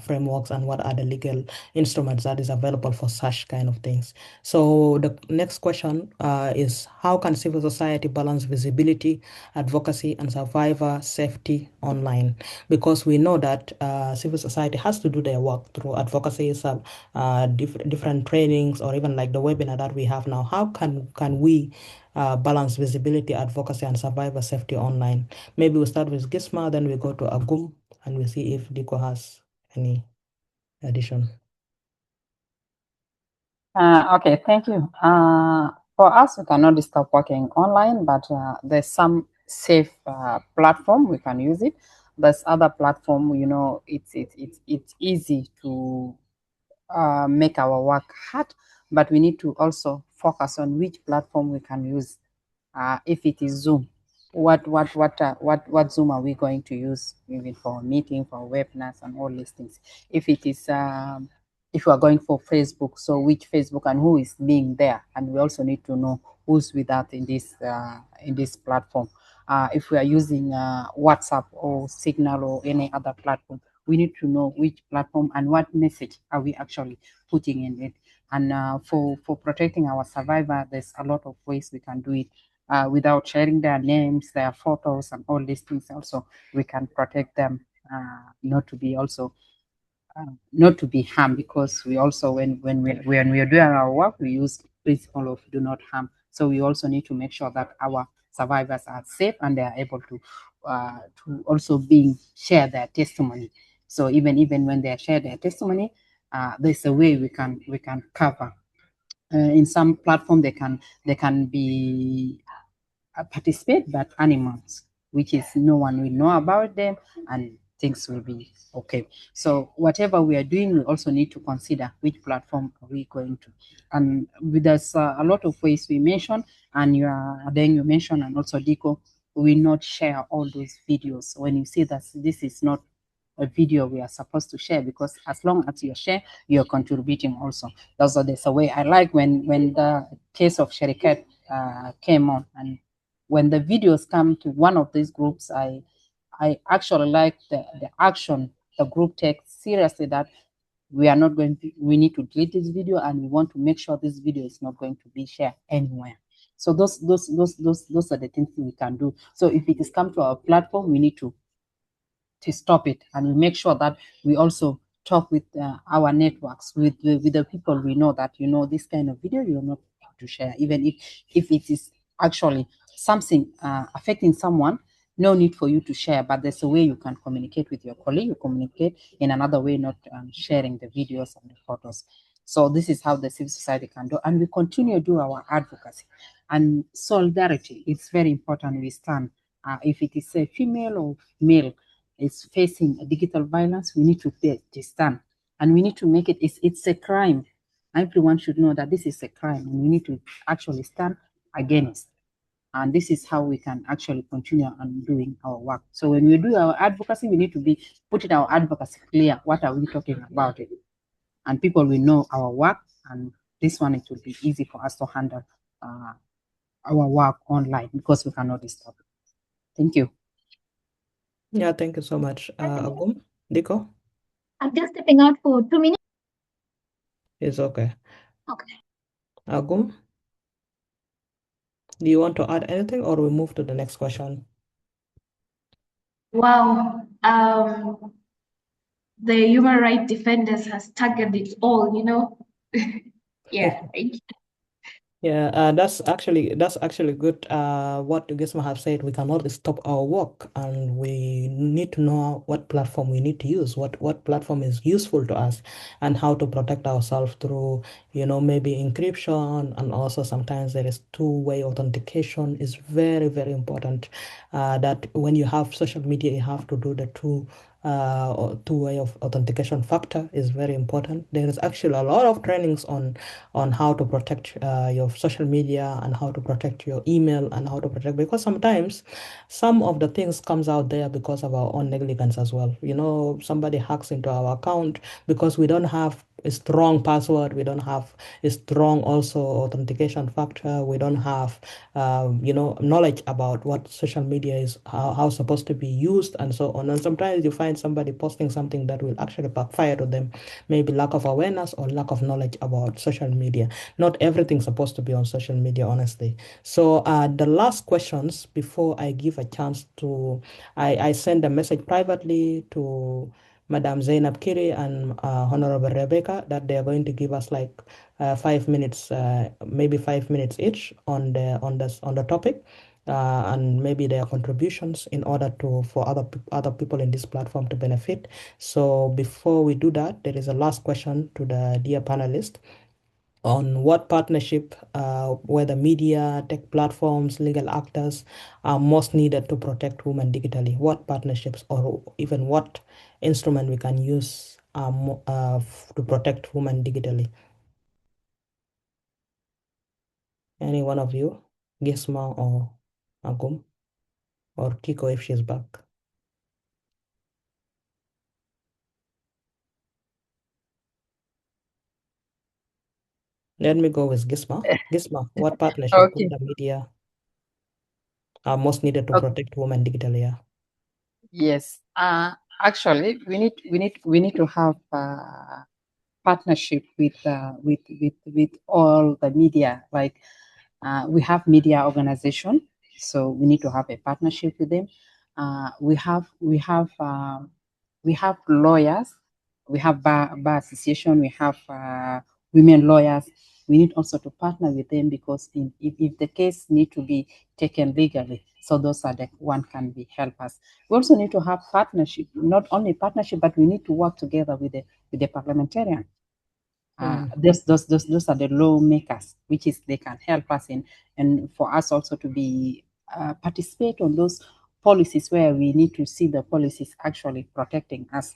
frameworks and what are the legal instruments that is available for such kind of things. So the next question is, how can civil society balance visibility, advocacy, and survivor safety online? Because we know that civil society has to do their work through advocacy, some different trainings, or even like the webinar that we have now. How can we balance visibility, advocacy, and survivor safety online? Maybe we start with Gisma, then we go to Agum, and we see if Diko has any addition. Okay, thank you. For us, we cannot stop working online, but there's some safe platform we can use it. There's other platform, you know, it's easy to make our work hard, but we need to also focus on which platform we can use. If it is Zoom, what Zoom are we going to use, maybe for a meeting, for webinars, and all these things? If it is if we are going for Facebook, so which Facebook and who is being there, and we also need to know who's with us in this platform. If we are using WhatsApp or Signal or any other platform, we need to know which platform and what message are we actually putting in it. And for protecting our survivor, there's a lot of ways we can do it. Without sharing their names, their photos, and all these things. Also, we can protect them not to be harmed, because we also, when we are doing our work, we use principle of do not harm. So we also need to make sure that our survivors are safe and they are able to also share their testimony. So even when they share their testimony, there's a way we can cover. In some platform, they can be participate, but anonymous, which is no one will know about them, and things will be okay. So whatever we are doing, we also need to consider which platform are we going to. And with us, a lot of ways we mentioned, and you mentioned, and also Diko, we will not share all those videos. When you see that this is not a video we are supposed to share, because as long as you share, you're contributing also. There's a way. I like when the case of Sherikat came on, and when the videos come to one of these groups, I actually like the action the group takes seriously, that we need to delete this video, and we want to make sure this video is not going to be shared anywhere. So those are the things we can do. So if it is come to our platform, we need to stop it, and we make sure that we also talk with our networks, with the people we know, that this kind of video you're not to share, even if it is actually something affecting someone. No need for you to share, but there's a way you can communicate with your colleague. You communicate in another way, not sharing the videos and the photos. So this is how the civil society can do, and we continue to do our advocacy and solidarity. It's very important we stand. If it is a female or male is facing digital violence, we need to stand, and we need to make it's a crime. Everyone should know that this is a crime, and we need to actually stand against. And this is how we can actually continue on doing our work. So when we do our advocacy, we need to be putting our advocacy clear. What are we talking about it? And people will know our work, and this one, it will be easy for us to handle our work online, because we cannot stop it. Thank you. Yeah, thank you so much. Agum, Diko? I'm just stepping out for 2 minutes. It's okay. Okay. Agum, do you want to add anything, or we move to the next question? Wow. The human rights defenders has targeted it all, Yeah, thank you. Yeah, that's actually good. What Gisma have said, we cannot stop our work, and we need to know what platform we need to use, what platform is useful to us, and how to protect ourselves through, maybe encryption, and also sometimes there is two-way authentication is very, very important. That when you have social media, you have to do the two-way of authentication factor is very important. There is actually a lot of trainings on how to protect your social media and how to protect your email and how to protect, because sometimes some of the things comes out there because of our own negligence as well. Somebody hacks into our account because we don't have a strong password, we don't have a strong also authentication factor, we don't have knowledge about what social media is, how supposed to be used and so on. And sometimes you find somebody posting something that will actually backfire to them, maybe lack of awareness or lack of knowledge about social media. Not everything's supposed to be on social media, honestly. So the last questions before I give a chance to, I send a message privately to Madam Zainab Kiri and Honorable Rebecca that they are going to give us like 5 minutes, maybe 5 minutes each on the topic. And maybe their contributions in order to for other people in this platform to benefit. So before we do that, there is a last question to the dear panelist on what partnership, whether media, tech platforms, legal actors are most needed to protect women digitally. What partnerships or even what instrument we can use to protect women digitally. Any one of you, Gisma or Agum or Kiko if she's back. Let me go with Gisma. Gisma, what partnership with Okay. the media are most needed to Okay. protect women digitally? Yeah. Yes. Actually, we need to have partnership with all the media. Like we have media organization, so we need to have a partnership with them. We have lawyers, we have bar association, we have women lawyers. We need also to partner with them because if the case need to be taken legally, so those are the one can be help us. We also need to have partnership, not only partnership, but we need to work together with the parliamentarian. Those are the lawmakers, which is they can help us in, and for us also to be participate on those policies where we need to see the policies actually protecting us,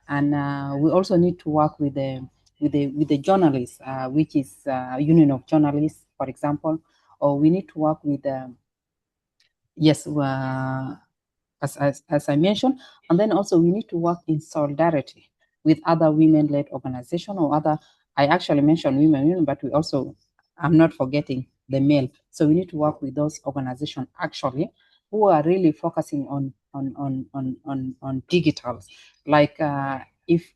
and we also need to work with the journalists, which is Union of Journalists, for example, or we need to work with yes. As I mentioned, and then also we need to work in solidarity with other women-led organizations or other. I actually mentioned women, but we also, I'm not forgetting the male. So we need to work with those organizations actually who are really focusing on digital. Like if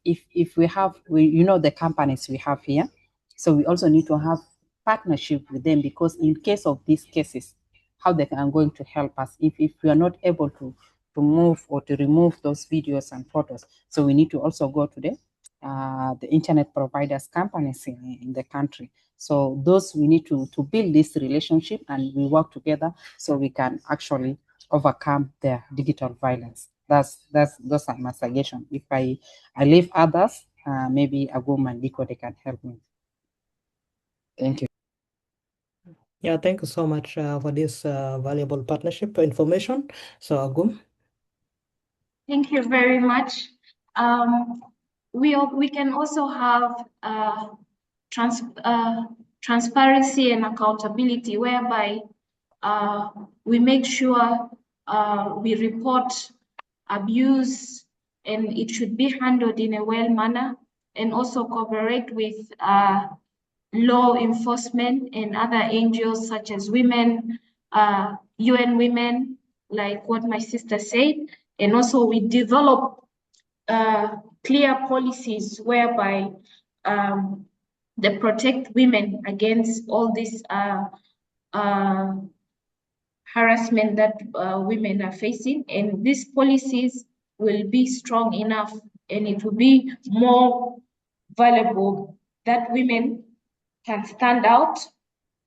we have the companies we have here, so we also need to have partnership with them because in case of these cases, how they are going to help us if we are not able to move or to remove those videos and photos. So we need to also go to the internet providers companies in the country. So those we need to build this relationship and we work together so we can actually overcome the digital violence. Those are my suggestions. If I leave others, maybe Agum and Diko, they can help me. Thank you. Yeah, thank you so much for this valuable partnership information. So, Agum. Thank you very much. We can also have transparency and accountability, whereby we make sure we report abuse, and it should be handled in a well manner, and also cooperate with law enforcement and other NGOs such as women, UN Women, like what my sister said. And also we develop clear policies whereby they protect women against all this harassment that women are facing. And these policies will be strong enough and it will be more valuable that women can stand out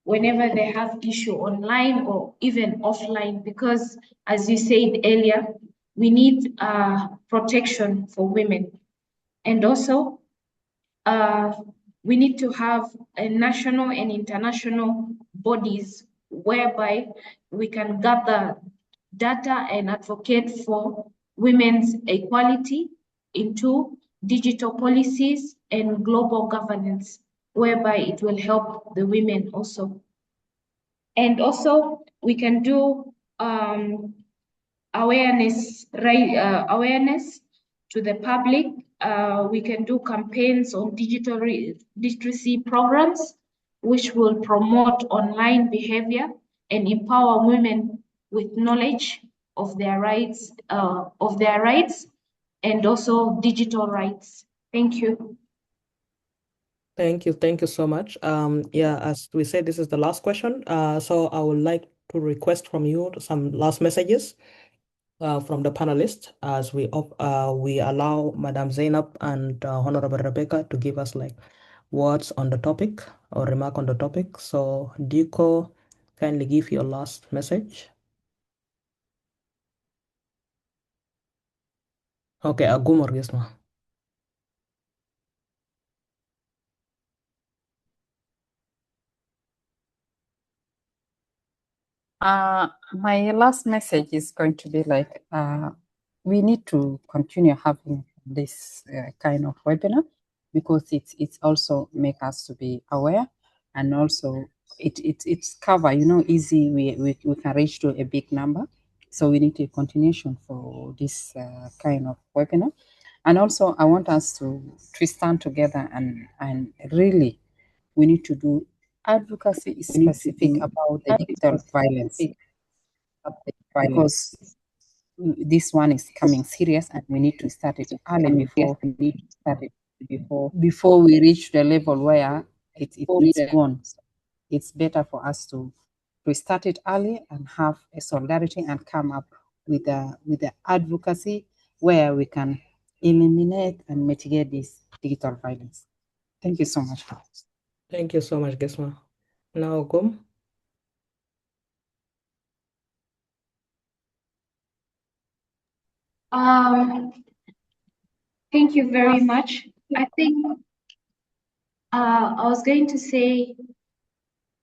whenever they have issue online or even offline, because as you said earlier, we need protection for women. And also, we need to have a national and international bodies whereby we can gather data and advocate for women's equality into digital policies and global governance, whereby it will help the women also. And also, we can do awareness to the public. We can do campaigns on digital literacy programs, which will promote online behavior and empower women with knowledge of their rights, and also digital rights. Thank you. Thank you so much. Yeah, as we said, this is the last question. So I would like to request from you some last messages from the panelists as we allow Madam Zainab and Honorable Rebecca to give us like words on the topic or remark on the topic. So Diko, kindly give your last message. Okay, Agumor Gisma. My last message is going to be like, we need to continue having this kind of webinar because it's also make us to be aware, and also it's cover, easy, we can reach to a big number. So we need a continuation for this kind of webinar. And also I want us to stand together and really we need to do advocacy specific about the digital violence, because this one is coming serious and we need to start it early before we reach the level where it's gone. It's better for us to start it early and have a solidarity and come up with the advocacy where we can eliminate and mitigate this digital violence. Thank you so much. Thank you so much, Gisma. Now, Gum. Thank you very much. I think I was going to say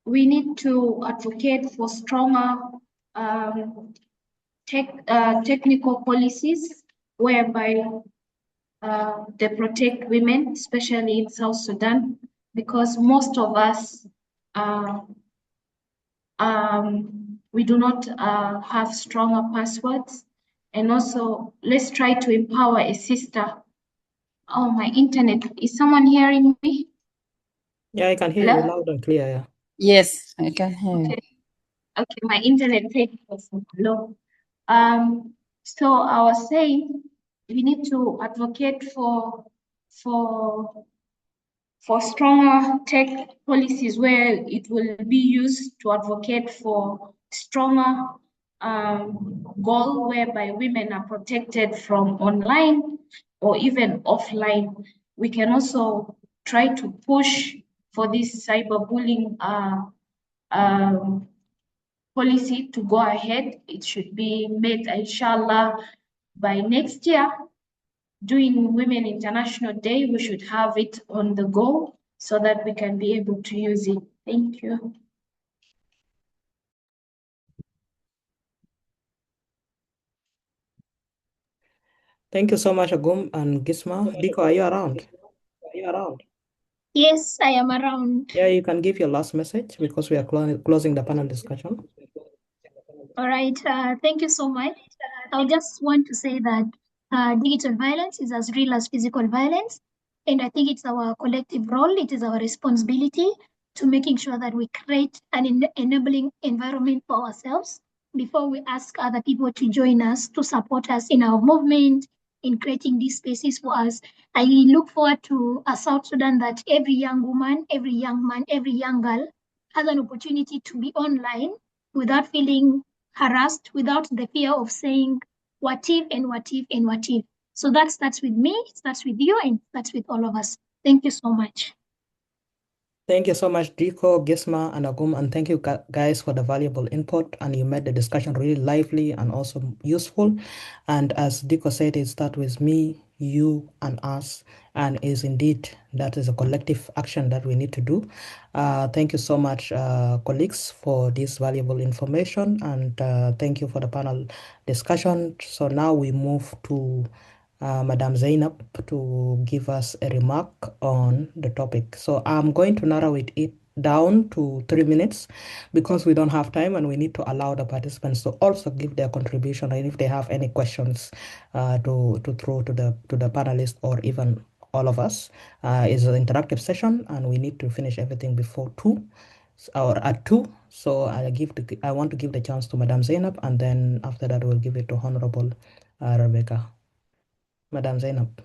we need to advocate for stronger technical policies whereby they protect women, especially in South Sudan, because most of us we do not have stronger passwords. And also, let's try to empower a sister. Oh, my internet. Is someone hearing me? Yeah, I can hear you loud and clear. Yeah. Yes, I can hear you. Okay, my internet was low. So I was saying we need to advocate for stronger tech policies where it will be used to advocate for stronger goal whereby women are protected from online or even offline. We can also try to push for this cyberbullying policy to go ahead. It should be made, inshallah, by next year. During Women International Day, we should have it on the go so that we can be able to use it. Thank you. Thank you so much, Agum and Gisma. Diko, are you around? Yes, I am around. Yeah, you can give your last message because we are closing the panel discussion. All right. Thank you so much. I just want to say that digital violence is as real as physical violence. And I think it's our collective role, it is our responsibility to making sure that we create an enabling environment for ourselves before we ask other people to join us, to support us in our movement, in creating these spaces for us. I look forward to a South Sudan that every young woman, every young man, every young girl has an opportunity to be online without feeling harassed, without the fear of saying, what if and what if and what if. So that starts with me, it starts with you, and it starts with all of us. Thank you so much. Thank you so much, Diko, Gisma, and Agum, and thank you guys for the valuable input. And you made the discussion really lively and also useful. And as Diko said, it starts with me, you, and us, and is indeed that is a collective action that we need to do. Thank you so much, colleagues, for this valuable information, and thank you for the panel discussion. So now we move to Madam Zainab to give us a remark on the topic. So I'm going to narrow it down to 3 minutes because we don't have time and we need to allow the participants to also give their contribution and if they have any questions to throw to the panelists or even all of us. It's an interactive session and we need to finish everything before 2 or at 2. So I want to give the chance to Madam Zainab and then after that we'll give it to Honorable Rebecca. Madam Zainab.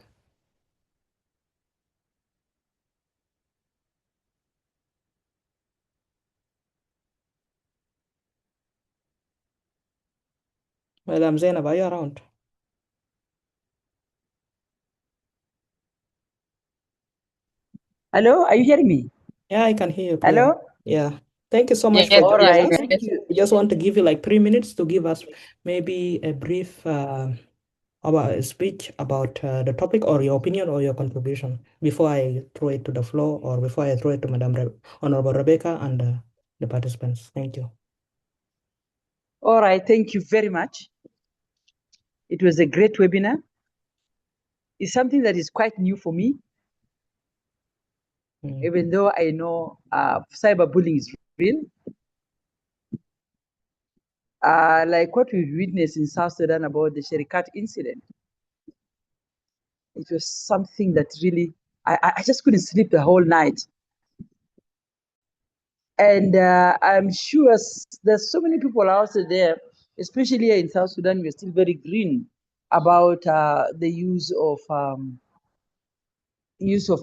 Madam Zainab, are you around? Hello, are you hearing me? Yeah, I can hear you clear. Hello? Yeah. Thank you so much Yes, for All joining right, yes. us. thank you. We just want to give you like 3 minutes to give us maybe a brief about a speech about the topic or your opinion or your contribution before I throw it to the floor or before I throw it to Honorable Rebecca and the participants. Thank you. All right, thank you very much. It was a great webinar. It's something that is quite new for me, even though I know cyberbullying is real. Like what we witnessed in South Sudan about the Sherikat incident, it was something that really, I just couldn't sleep the whole night. And I'm sure there's so many people out there, especially here in South Sudan, we're still very green about the use of,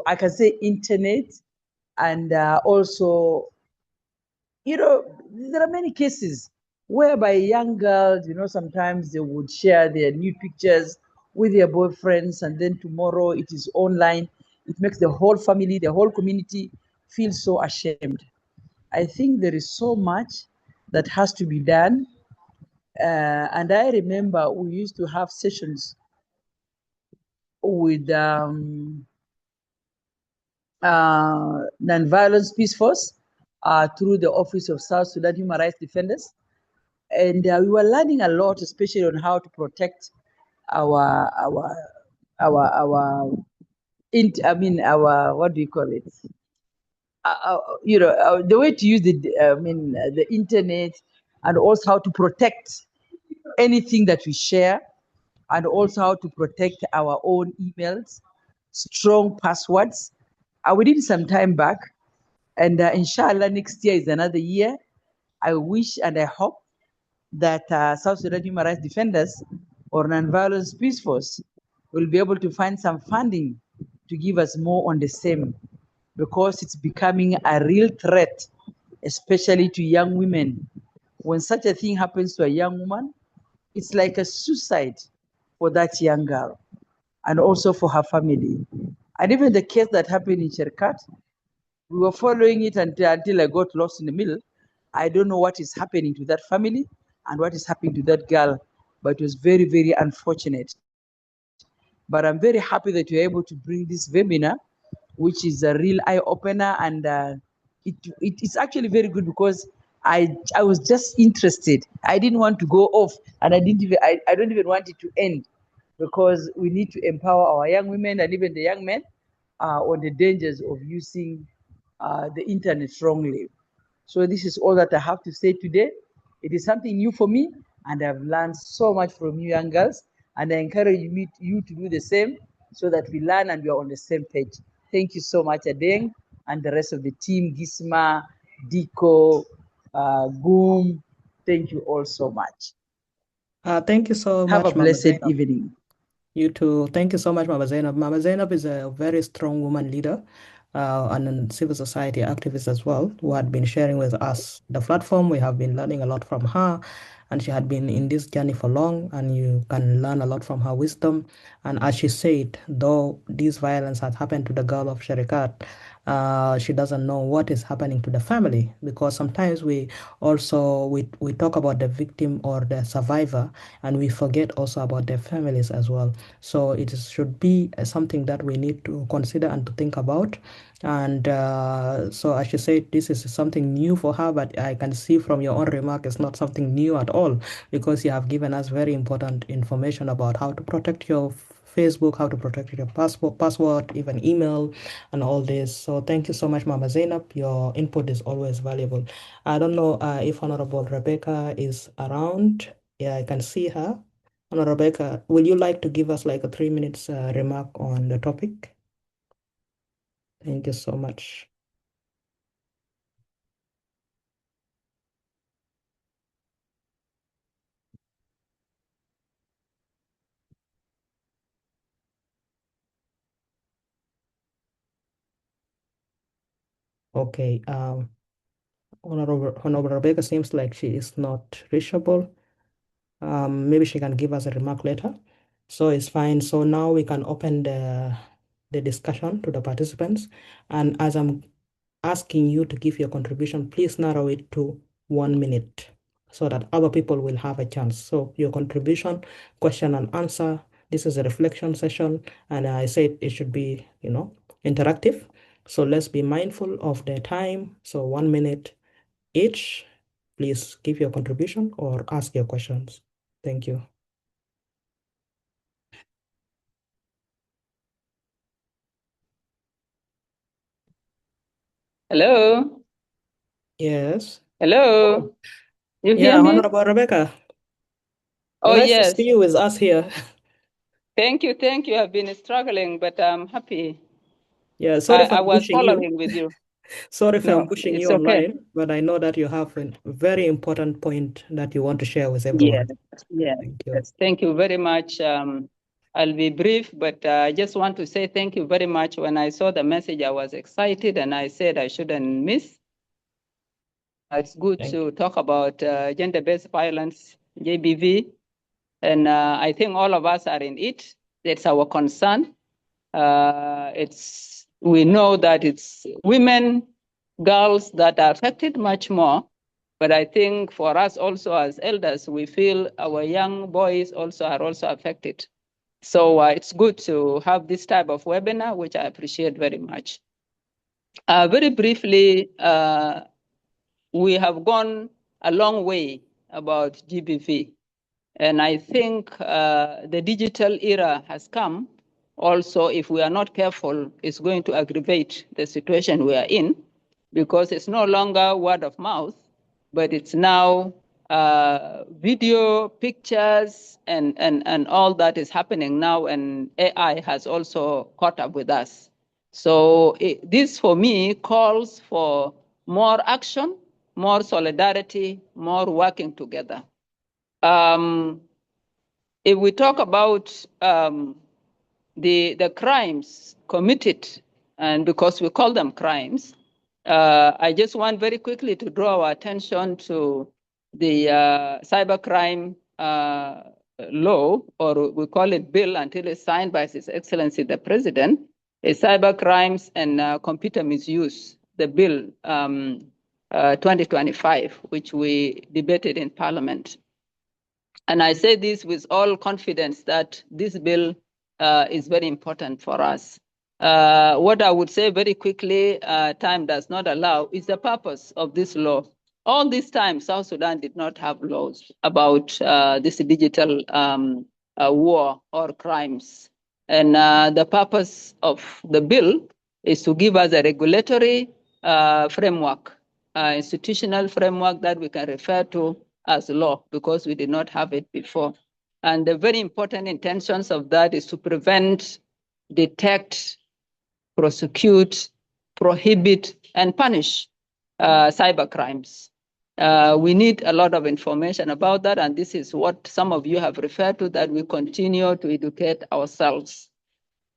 I can say, internet, and also, there are many cases whereby young girls, sometimes they would share their nude pictures with their boyfriends, and then tomorrow it is online. It makes the whole family, the whole community feel so ashamed. I think there is so much that has to be done. And I remember we used to have sessions with non-violence peace force through the Office of South Sudan Human Rights Defenders. And we were learning a lot, especially on how to protect our, what do you call it? The way to use the internet, and also how to protect anything that we share, and also how to protect our own emails, strong passwords. We did some time back, and inshallah next year is another year. I wish and I hope that South Sudan Human Rights Defenders or Non-Violence Peace Force will be able to find some funding to give us more on the same, because it's becoming a real threat, especially to young women. When such a thing happens to a young woman, it's like a suicide for that young girl and also for her family. And even the case that happened in Sherkat, we were following it until I got lost in the middle. I don't know what is happening to that family and what is happening to that girl, but it was very, very unfortunate. But I'm very happy that you're able to bring this webinar, which is a real eye opener, and it's actually very good because I was just interested. I didn't want to go off, and I don't even want it to end, because we need to empower our young women and even the young men on the dangers of using the internet wrongly. So this is all that I have to say today. It is something new for me, and I've learned so much from you young girls, and I encourage you to do the same so that we learn and we are on the same page. Thank you so much, Adeng, and the rest of the team, Gisma, Diko, Goom. Thank you all so much. Thank you so Have much, a Mama blessed Zainab. evening. You too. Thank you so much, Mama Zainab. Mama Zainab is a very strong woman leader and a civil society activist as well, who had been sharing with us the platform. We have been learning a lot from her, and she had been in this journey for long, and you can learn a lot from her wisdom. And as she said, though this violence had happened to the girl of Sherikat, she doesn't know what is happening to the family, because sometimes we also we talk about the victim or the survivor, and we forget also about their families as well. So it should be something that we need to consider and to think about. And so I should say this is something new for her, but I can see from your own remark it's not something new at all, because you have given us very important information about how to protect your Facebook, how to protect your password, even email, and all this. So thank you so much, Mama Zainab. Your input is always valuable. I don't know if Honorable Rebecca is around. Yeah, I can see her. Honorable Rebecca, will you like to give us like a 3 minutes remark on the topic? Thank you so much. Okay. Honorable Rebecca seems like she is not reachable. Maybe she can give us a remark later. So it's fine. So now we can open the discussion to the participants. And as I'm asking you to give your contribution, please narrow it to 1 minute so that other people will have a chance. So your contribution, question and answer. This is a reflection session, and I said it should be, interactive. So let's be mindful of the time. So 1 minute each. Please give your contribution or ask your questions. Thank you. Hello? Yes. Hello? You hear Yeah, me? Honorable Rebecca. Oh, Nice to yes. see you with us here. Thank you. Thank you. I've been struggling, but I'm happy. Yeah, sorry for I was pushing you. following with you. Sorry if I'm No, pushing it's you okay. online, but I know that you have a very important point that you want to share with Yes, everyone. yes, Thank you. yes. Thank you very much. I'll be brief, but I just want to say thank you very much. When I saw the message, I was excited, and I said I shouldn't miss. It's good Thank to talk about gender-based violence, GBV, and I think all of us are in it. That's our concern. We know that it's women, girls that are affected much more. But I think for us also as elders, we feel our young boys also are also affected. So it's good to have this type of webinar, which I appreciate very much. Very briefly, we have gone a long way about GBV. And I think the digital era has come. Also, if we are not careful, it's going to aggravate the situation we are in, because it's no longer word of mouth, but it's now video, pictures, and all that is happening now, and AI has also caught up with us. So this, for me, calls for more action, more solidarity, more working together. If we talk about the crimes committed, and because we call them crimes, I just want very quickly to draw our attention to the cybercrime law, or we call it bill until it's signed by His Excellency the President, is cyber crimes and computer misuse, the bill 2025, which we debated in Parliament. And I say this with all confidence that this bill is very important for us. What I would say very quickly, time does not allow, is the purpose of this law. All this time, South Sudan did not have laws about this digital war or crimes. And the purpose of the bill is to give us a regulatory framework, institutional framework that we can refer to as law, because we did not have it before. And the very important intentions of that is to prevent, detect, prosecute, prohibit, and punish cyber crimes. We need a lot of information about that, and this is what some of you have referred to, that we continue to educate ourselves.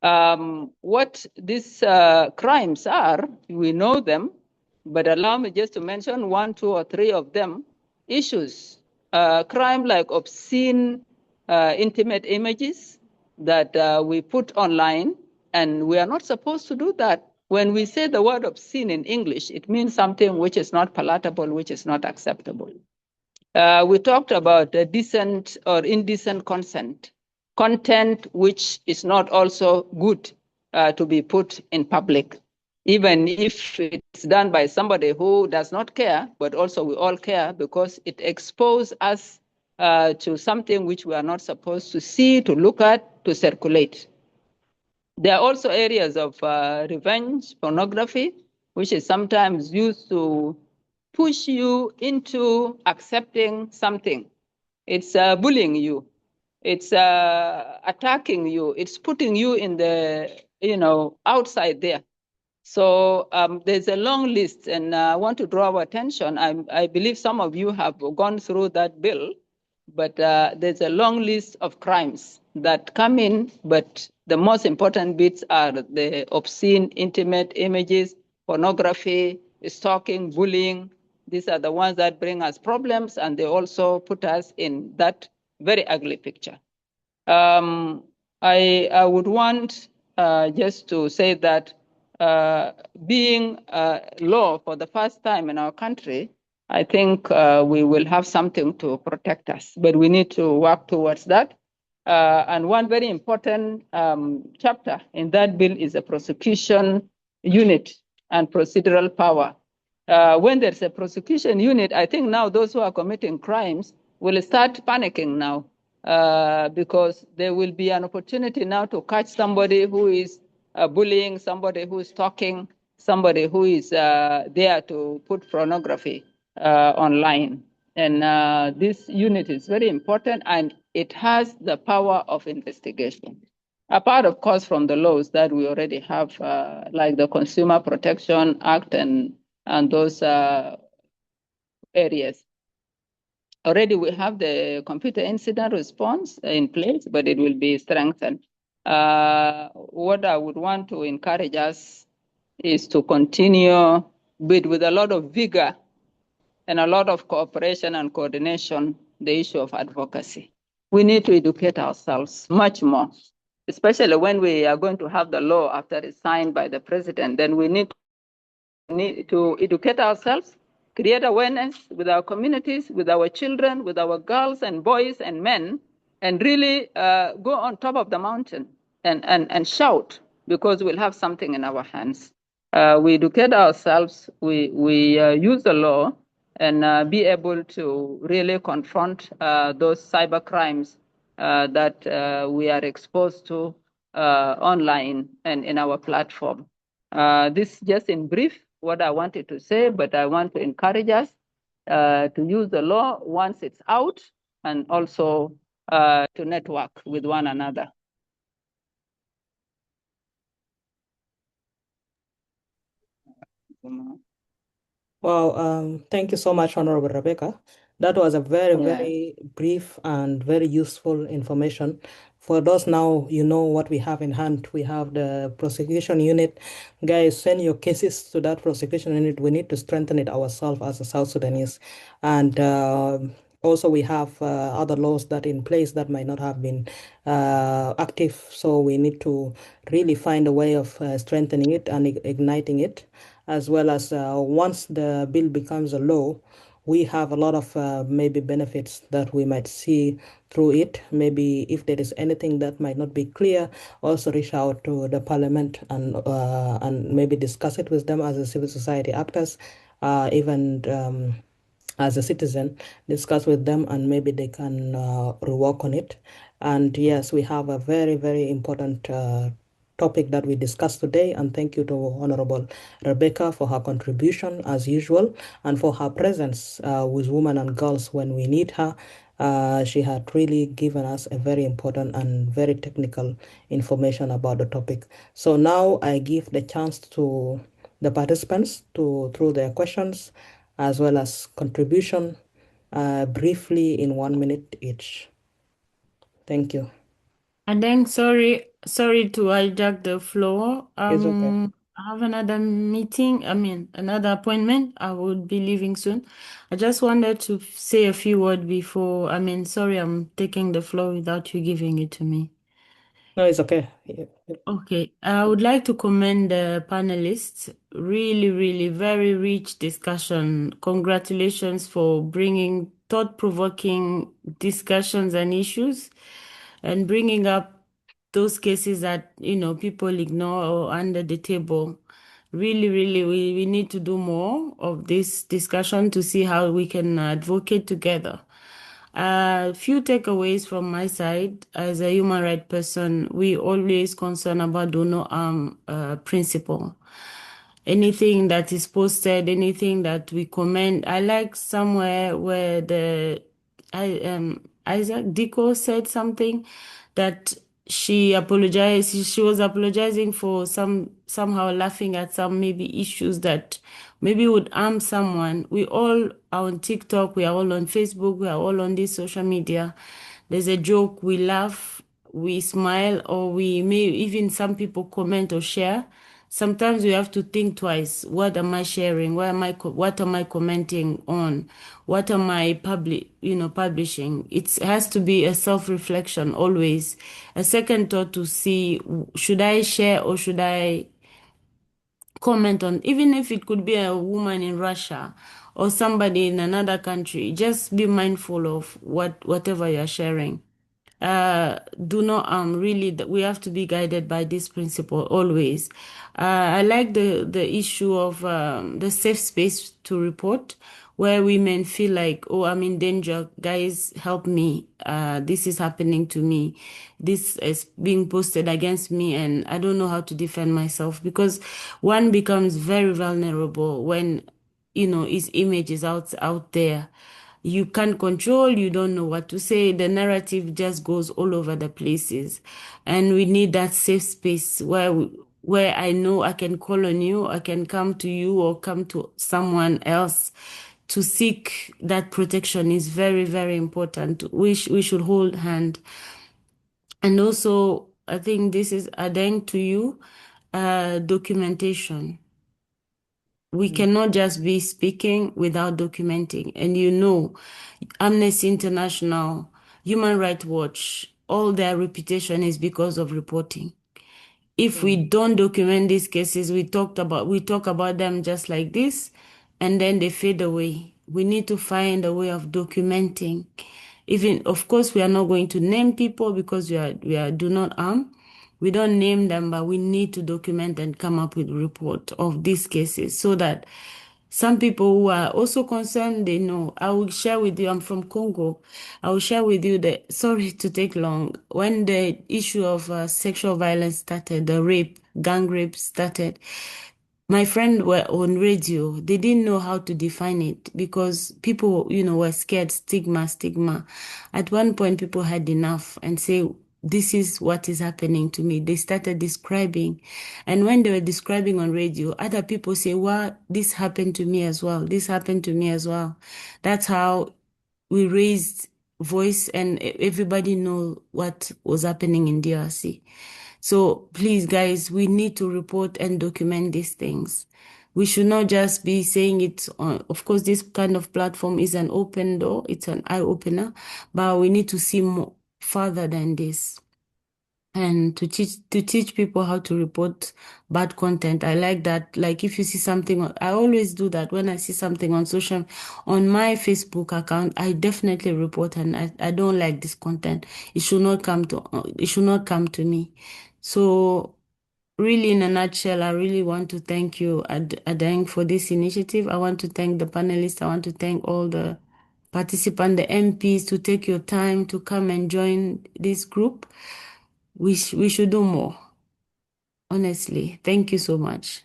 What these crimes are, we know them, but allow me just to mention 1, 2, or 3 of them. Issues, crime like obscene, intimate images that we put online, and we are not supposed to do that. When we say the word obscene in English, it means something which is not palatable, which is not acceptable. We talked about decent or indecent content which is not also good to be put in public, even if it's done by somebody who does not care, but also we all care because it exposes us to something which we are not supposed to see, to look at, to circulate. There are also areas of revenge pornography, which is sometimes used to push you into accepting something. It's bullying you. It's attacking you. It's putting you in the, outside there. So there's a long list, and I want to draw our attention. I believe some of you have gone through that bill, but there's a long list of crimes that come in, but the most important bits are the obscene, intimate images, pornography, stalking, bullying. These are the ones that bring us problems, and they also put us in that very ugly picture. I would want just to say that being law for the first time in our country, I think we will have something to protect us, but we need to work towards that. And one very important chapter in that bill is the prosecution unit and procedural power. When there's a prosecution unit, I think now those who are committing crimes will start panicking now because there will be an opportunity now to catch somebody who is bullying, somebody who is stalking, somebody who is there to put pornography online. And this unit is very important, and it has the power of investigation. Apart, of course, from the laws that we already have, like the Consumer Protection Act and those areas. Already we have the computer incident response in place, but it will be strengthened. What I would want to encourage us is to continue with a lot of vigor and a lot of cooperation and coordination, the issue of advocacy. We need to educate ourselves much more, especially when we are going to have the law after it's signed by the president. Then we need to educate ourselves, create awareness with our communities, with our children, with our girls and boys and men, and really go on top of the mountain and shout, because we'll have something in our hands. We educate ourselves, we use the law, and be able to really confront those cyber crimes that we are exposed to online and in our platform. This just in brief what I wanted to say, but I want to encourage us to use the law once it's out, and also to network with one another. Well, thank you so much, Honorable Rebecca. That was a very brief and very useful information. For those now, you know what we have in hand. We have the prosecution unit. Guys, send your cases to that prosecution unit. We need to strengthen it ourselves as a South Sudanese. And also we have other laws that in place that might not have been active. So we need to really find a way of strengthening it and igniting it, as well as once the bill becomes a law, we have a lot of maybe benefits that we might see through it. Maybe if there is anything that might not be clear, also reach out to the parliament and maybe discuss it with them as a civil society actors, even as a citizen, discuss with them, and maybe they can rework on it. And yes, we have a very important topic that we discussed today, and thank you to Honorable Rebecca for her contribution as usual, and for her presence with women and girls when we need her. She had really given us a very important and very technical information about the topic. So now I give the chance to the participants to throw their questions as well as contribution briefly in 1 minute each. Thank you. And then sorry to hijack the floor. It's okay. I have another meeting, another appointment. I will be leaving soon. I just wanted to say a few words before. Sorry, I'm taking the floor without you giving it to me. No, it's okay. Yeah. Okay, I would like to commend the panelists. Really, really very rich discussion. Congratulations for bringing thought-provoking discussions and issues and bringing up those cases that, people ignore or under the table. Really, really, we need to do more of this discussion to see how we can advocate together. A few takeaways from my side as a human rights person, we always concerned about do no harm principle. Anything that is posted, anything that we comment. I like somewhere where Isaac Diko said something that she apologized. She was apologizing for somehow laughing at some maybe issues that maybe would harm someone. We all are on TikTok, we are all on Facebook, we are all on this social media. There's a joke, we laugh, we smile, or we may even some people comment or share. Sometimes we have to think twice. What am I sharing? What am I commenting on? What am I publishing? It has to be a self-reflection always. A second thought to see, should I share or should I comment on, even if it could be a woman in Russia or somebody in another country, just be mindful of whatever you're sharing. Do not really we have to be guided by this principle always. I like the issue of the safe space to report where women feel like, oh, I'm in danger, guys, help me, this is happening to me, this is being posted against me and I don't know how to defend myself, because one becomes very vulnerable when his image is out there. You can't control, you don't know what to say. The narrative just goes all over the places. And we need that safe space where I know I can call on you, I can come to you or come to someone else to seek that protection is very, very important. We should hold hand. And also, I think this is adding to you, documentation. We cannot just be speaking without documenting. And Amnesty International, Human Rights Watch, all their reputation is because of reporting. If we don't document these cases, we talk about them just like this, and then they fade away. We need to find a way of documenting. Even, of course, we are not going to name people because we are do not harm. We don't name them, but we need to document and come up with a report of these cases so that some people who are also concerned, they know. I will share with you, I'm from Congo. I will share with you that, sorry to take long, when the issue of sexual violence started, the gang rape started, my friend were on radio. They didn't know how to define it because people, were scared, stigma. At one point, people had enough and say, this is what is happening to me. They started describing. And when they were describing on radio, other people say, well, this happened to me as well. This happened to me as well. That's how we raised voice and everybody know what was happening in DRC. So please, guys, we need to report and document these things. We should not just be saying it on, of course, this kind of platform is an open door, it's an eye opener, but we need to see more further than this and to teach people how to report bad content. I like that. Like if you see something, I always do that when I see something on my Facebook account, I definitely report and I don't like this content. It should not come to me. So really, in a nutshell, I really want to thank you, Adeng, for this initiative. I want to thank the panelists. I want to thank all the participants, the MPs, to take your time to come and join this group. We should do more. Honestly, thank you so much.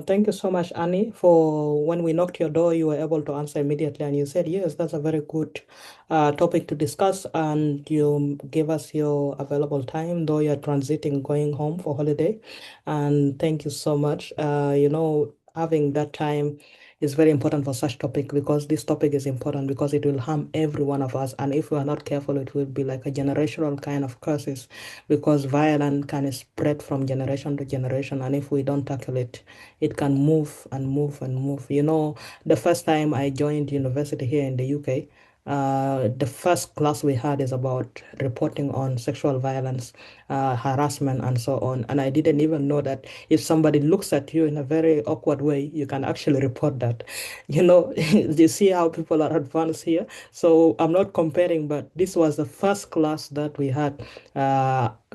Thank you so much, Annie, for when we knocked your door, you were able to answer immediately. And you said, yes, that's a very good topic to discuss. And you gave us your available time, though you're transiting, going home for holiday. And thank you so much. Having that time is very important for such topic because this topic is important because it will harm every one of us. And if we are not careful, it will be like a generational kind of curses because violence can spread from generation to generation. And if we don't tackle it, it can move and move and move. The first time I joined university here in the UK, The first class we had is about reporting on sexual violence, harassment, and so on. And I didn't even know that if somebody looks at you in a very awkward way, you can actually report that. You know, you see how people are advanced here. So I'm not comparing, but this was the first class that we had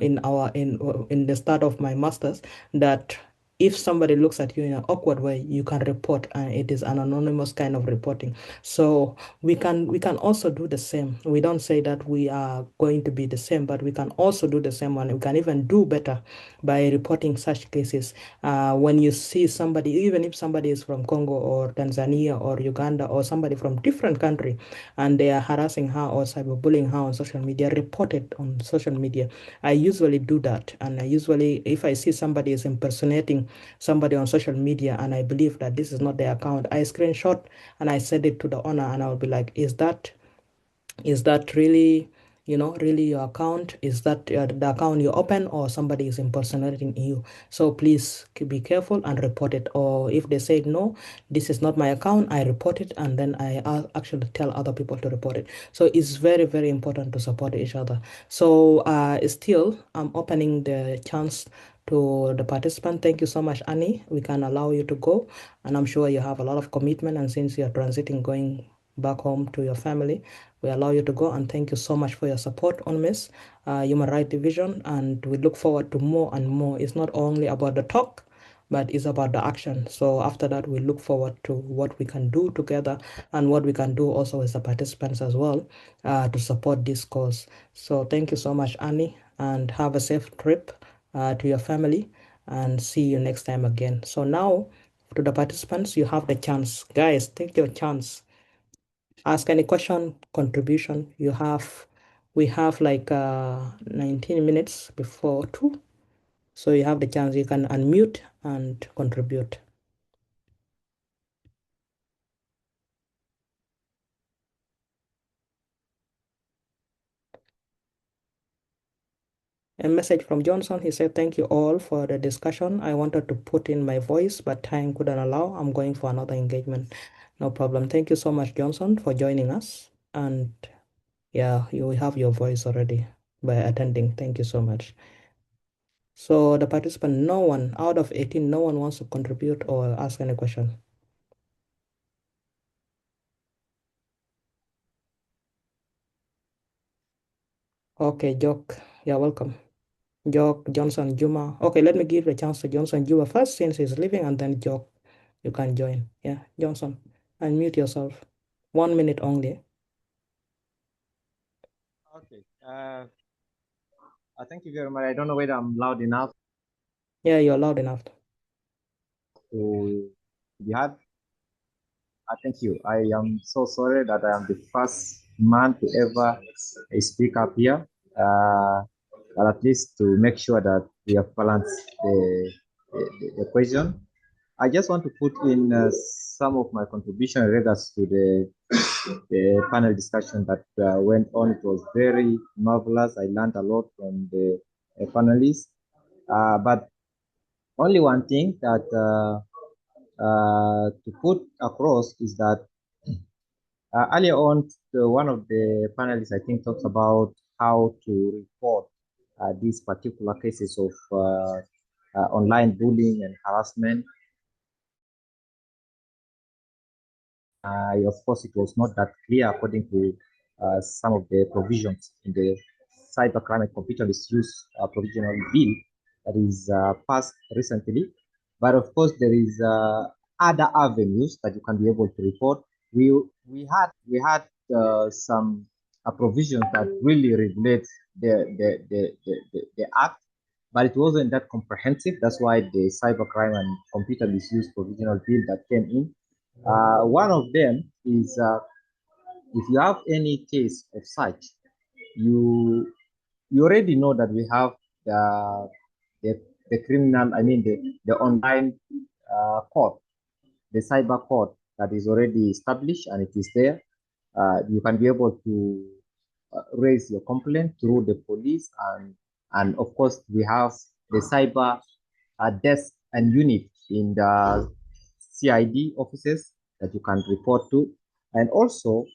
in the start of my master's, that if somebody looks at you in an awkward way, you can report, and it is an anonymous kind of reporting. So we can also do the same. We don't say that we are going to be the same, but we can also do the same, and we can even do better by reporting such cases. When you see somebody, even if somebody is from Congo or Tanzania or Uganda or somebody from different country, and they are harassing her or cyberbullying her on social media, report it on social media. I usually do that, and I usually, if I see somebody is impersonating somebody on social media and I believe that this is not their account, I screenshot and I send it to the owner, and I'll be like, is that really, really your account? Is that the account you open, or somebody is impersonating you? So please be careful and report it. Or if they say no, this is not my account, I report it, and then I actually tell other people to report it. So it's very, very important to support each other. So still, I'm opening the chance to the participant. Thank you so much, Annie. We can allow you to go, and I'm sure you have a lot of commitment, and since you're transiting, going back home to your family, we allow you to go. And thank you so much for your support on Miss Human Rights Division, and we look forward to more and more. It's not only about the talk, but it's about the action. So after that, we look forward to what we can do together, and what we can do also as the participants as well, to support this cause. So thank you so much, Annie, and have a safe trip to your family, and see you next time again. So now, to the participants, you have the chance. Guys, take your chance. Ask any question, contribution you have. We have like 19 minutes before 2. So you have the chance. You can unmute and contribute. A message from Johnson. He said, thank you all for the discussion. I wanted to put in my voice, but time couldn't allow. I'm going for another engagement. No problem. Thank you so much, Johnson, for joining us. And yeah, you have your voice already by attending. Thank you so much. So the participant, no one out of 18, no one wants to contribute or ask any question. Okay, Jock, you're welcome. Jock, Johnson, Juma. Okay, let me give a chance to Johnson, Juma first, since he's leaving, and then Jock, you can join. Yeah, Johnson, unmute yourself. 1 minute only. Okay. Thank you very much. I don't know whether I'm loud enough Yeah, you're loud enough. to be heard. Thank you. I am so sorry that I am the first man to ever speak up here. But at least to make sure that we have balanced the question. I just want to put in some of my contribution in regards to the panel discussion that went on. It was very marvelous. I learned a lot from the panelists. But only one thing that to put across is that earlier on, one of the panelists, I think, talks about how to report these particular cases of online bullying and harassment. Of course, it was not that clear according to some of the provisions in the Cybercrime and Computer Misuse Provisional Bill that is passed recently. But of course, there is other avenues that you can be able to report. We had some provisions that really regulate the act, but it wasn't that comprehensive. That's why the Cybercrime and Computer Misuse Provisional Bill that came in. One of them is if you have any case of such, you already know that we have the criminal, I mean the online court, the cyber court that is already established and it is there. You can be able to raise your complaint through the police, and of course we have the cyber desk and unit in the CID offices that you can report to. And also,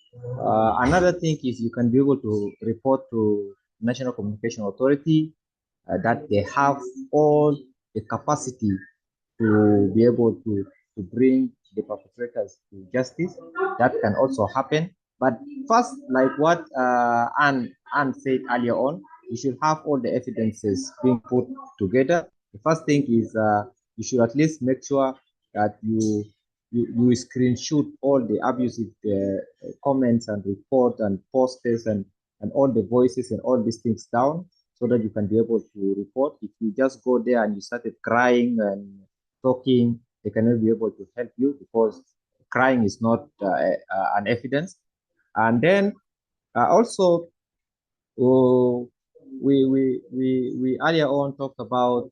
another thing is you can be able to report to National Communication Authority that they have all the capacity to be able to bring the perpetrators to justice. That can also happen. But first, like what Anne said earlier on, you should have all the evidences being put together. The first thing is you should at least make sure that you screenshot all the abusive comments and reports and posters and all the voices and all these things down so that you can be able to report. If you just go there and you started crying and talking, they cannot be able to help you because crying is not an evidence. And then also, we earlier on talked about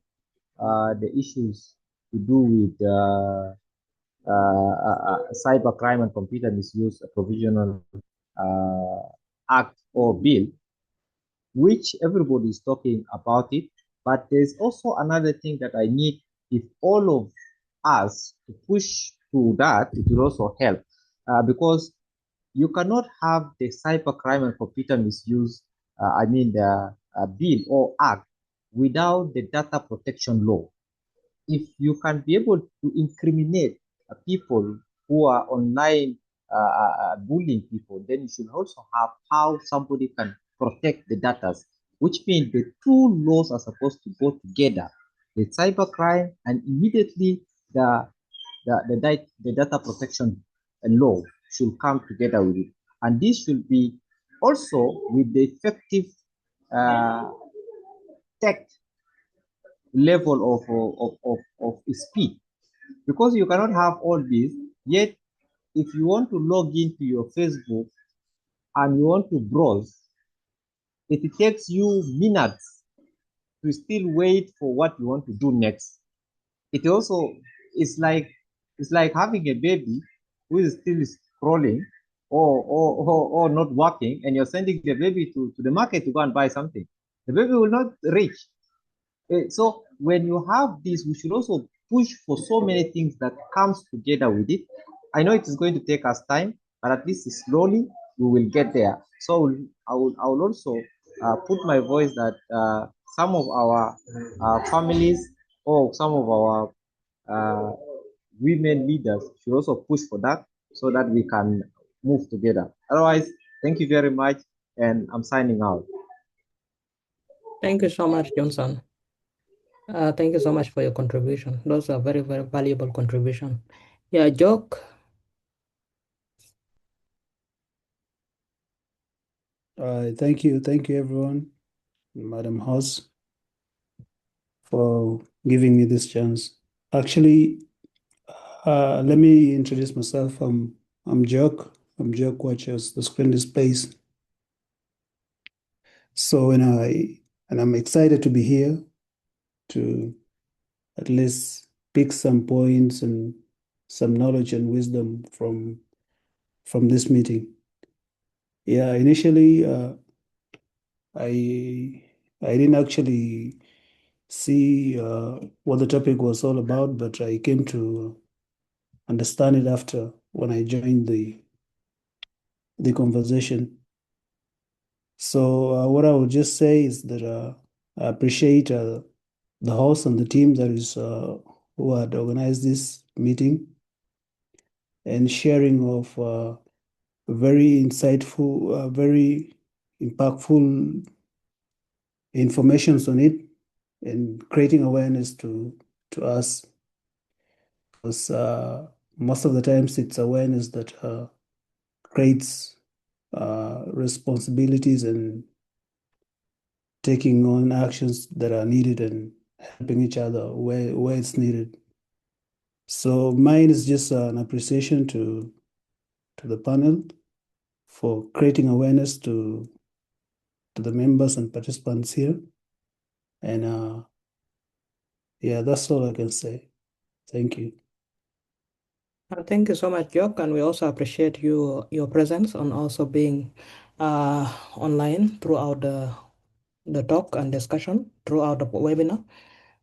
the issues to do with cybercrime and computer misuse provisional act or bill, which everybody is talking about it. But there's also another thing that I need, if all of us to push to that, it will also help. Because you cannot have the cybercrime and computer misuse, the bill or act without the data protection law. If you can be able to incriminate people who are online bullying people, then you should also have how somebody can protect the data, which means the two laws are supposed to go together, the cybercrime and immediately the data protection law should come together with it. And this should be also with the effective tech level of speed, because you cannot have all this, yet if you want to log into your Facebook and you want to browse, it takes you minutes to still wait for what you want to do next. It also it's like having a baby who is still scrolling or not working, and you're sending the baby to the market to go and buy something. The baby will not reach. So when you have this, we should also push for so many things that comes together with it. I know it is going to take us time, but at least slowly we will get there. So I will also put my voice that some of our families or some of our uh, women leaders should also push for that so that we can move together. Otherwise, thank you very much, and I'm signing out. Thank you so much, Johnson. Thank you so much for your contribution. Those are very, very valuable contribution. Yeah, Joke. Thank you everyone, Madam House, for giving me this chance. Actually, let me introduce myself. I'm Joke. I'm Joke Watchers, the screen displays. So I'm excited to be here to at least pick some points and some knowledge and wisdom from this meeting. Yeah, initially I didn't actually see what the topic was all about, but I came to understand it after when I joined the conversation. So what I would just say is that I appreciate the host and the team that is who had organized this meeting and sharing of very insightful, very impactful informations on it and creating awareness to us, because most of the times it's awareness that creates responsibilities and taking on actions that are needed and helping each other where it's needed. So mine is just an appreciation to the panel for creating awareness to the members and participants here. And yeah, that's all I can say. Thank you. Thank you so much, Joke, and we also appreciate your presence and also being online throughout the talk and discussion throughout the webinar.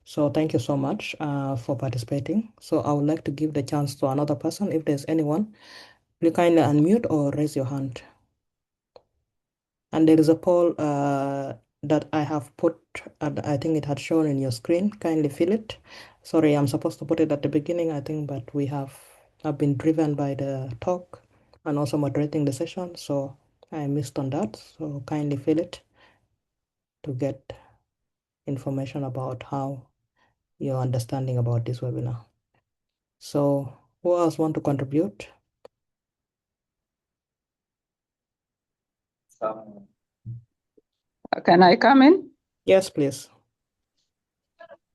So thank you so much for participating. So I would like to give the chance to another person if there's anyone You kindly unmute or raise your hand. And there is a poll that I have put, and I think it had shown in your screen. Kindly fill it. Sorry, I'm supposed to put it at the beginning, I think, but I've been driven by the talk and also moderating the session, so I missed on that. So kindly fill it to get information about how your understanding about this webinar. So who else want to contribute? Can I come in? Yes, please.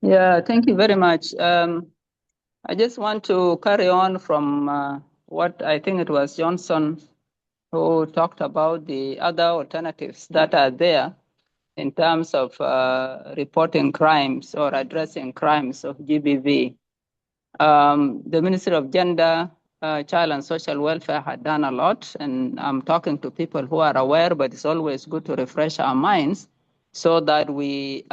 Yeah, thank you very much. I just want to carry on from what I think it was Johnson who talked about the other alternatives that are there in terms of reporting crimes or addressing crimes of GBV. The Ministry of Gender, Child and Social Welfare had done a lot, and I'm talking to people who are aware, but it's always good to refresh our minds so that we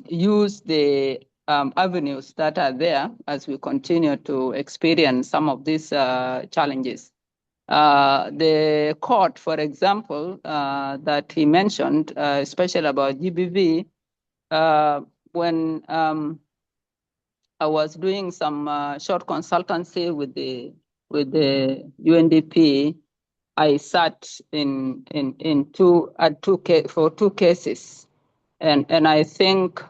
use the avenues that are there as we continue to experience some of these challenges. The court, for example, that he mentioned, especially about GBV, when I was doing some short consultancy with the UNDP. I sat for two cases, and I think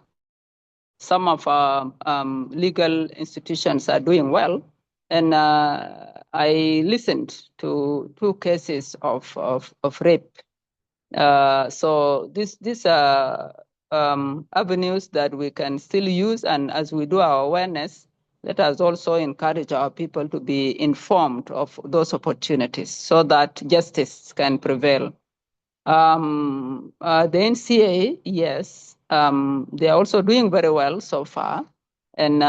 some of our legal institutions are doing well. And I listened to two cases of rape. So these are avenues that we can still use, and as we do our awareness, let us also encourage our people to be informed of those opportunities so that justice can prevail. The NCA, yes, they are also doing very well so far. And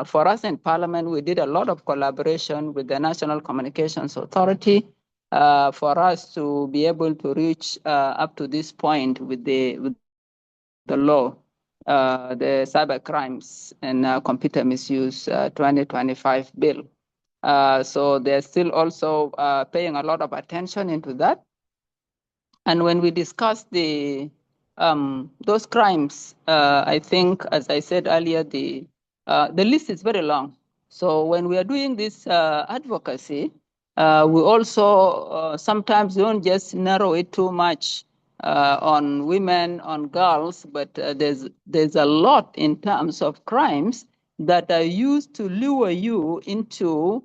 for us in Parliament, we did a lot of collaboration with the National Communications Authority for us to be able to reach up to this point with the law, the Cyber Crimes and Computer Misuse 2025 bill. So they're still also paying a lot of attention into that. And when we discuss those crimes, I think, as I said earlier, the list is very long. So when we are doing this advocacy, we also sometimes don't just narrow it too much on women, on girls, but there's a lot in terms of crimes that are used to lure you into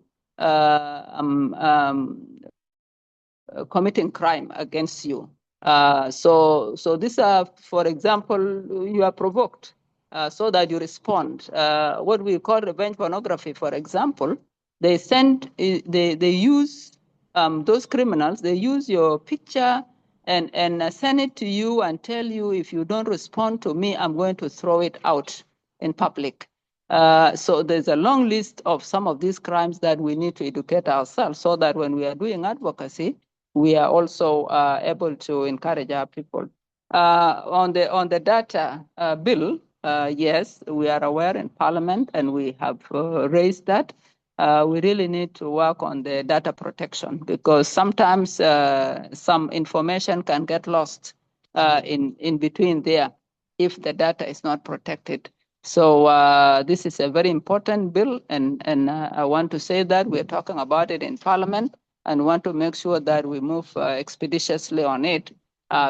committing crime against you. So these are, for example, you are provoked so that you respond. What we call revenge pornography, for example, they use those criminals, they use your picture and send it to you and tell you, if you don't respond to me, I'm going to throw it out in public. So there's a long list of some of these crimes that we need to educate ourselves so that when we are doing advocacy, we are also able to encourage our people. On the data bill, yes, we are aware in Parliament and we have raised that. We really need to work on the data protection because sometimes some information can get lost in between there if the data is not protected. So this is a very important bill, and I want to say that we're talking about it in Parliament and want to make sure that we move expeditiously on it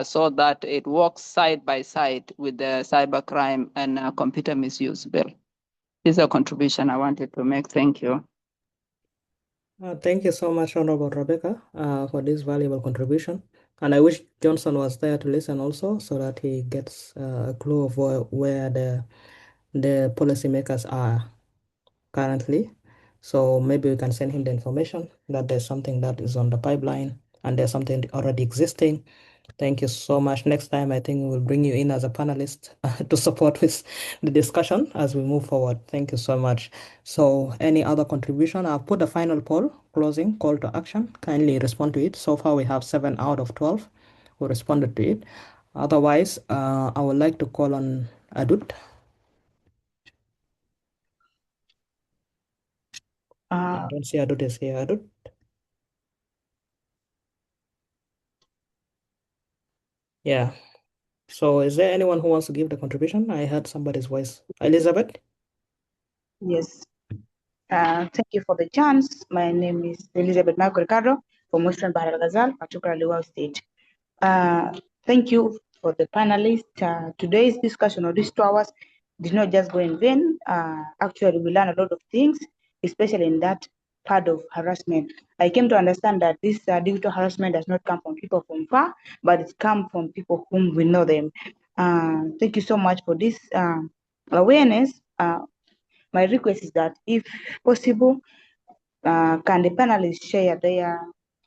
so that it works side by side with the cybercrime and computer misuse bill. This is a contribution I wanted to make. Thank you. Thank you so much, Honorable Rebecca, for this valuable contribution. And I wish Johnson was there to listen also so that he gets a clue of where the policymakers are currently. So maybe we can send him the information that there's something that is on the pipeline and there's something already existing. Thank you so much. Next time, I think we'll bring you in as a panelist to support with the discussion as we move forward. Thank you so much. So any other contribution? I've put the final poll, closing call to action. Kindly respond to it. So far, we have 7 out of 12 who responded to it. Otherwise, I would like to call on Adut. I don't see Adut is here. Adut? Yeah. So is there anyone who wants to give the contribution? I heard somebody's voice. Elizabeth? Yes. Thank you for the chance. My name is Elizabeth Marco Ricardo from Western Bahar al Ghazal, particularly Wow State. Thank you for the panelists. Today's discussion of these 2 hours did not just go in vain. Actually, we learned a lot of things, especially in that part of harassment. I came to understand that this digital harassment does not come from people from far, but it comes from people whom we know them. Thank you so much for this awareness. My request is that if possible, can the panelists share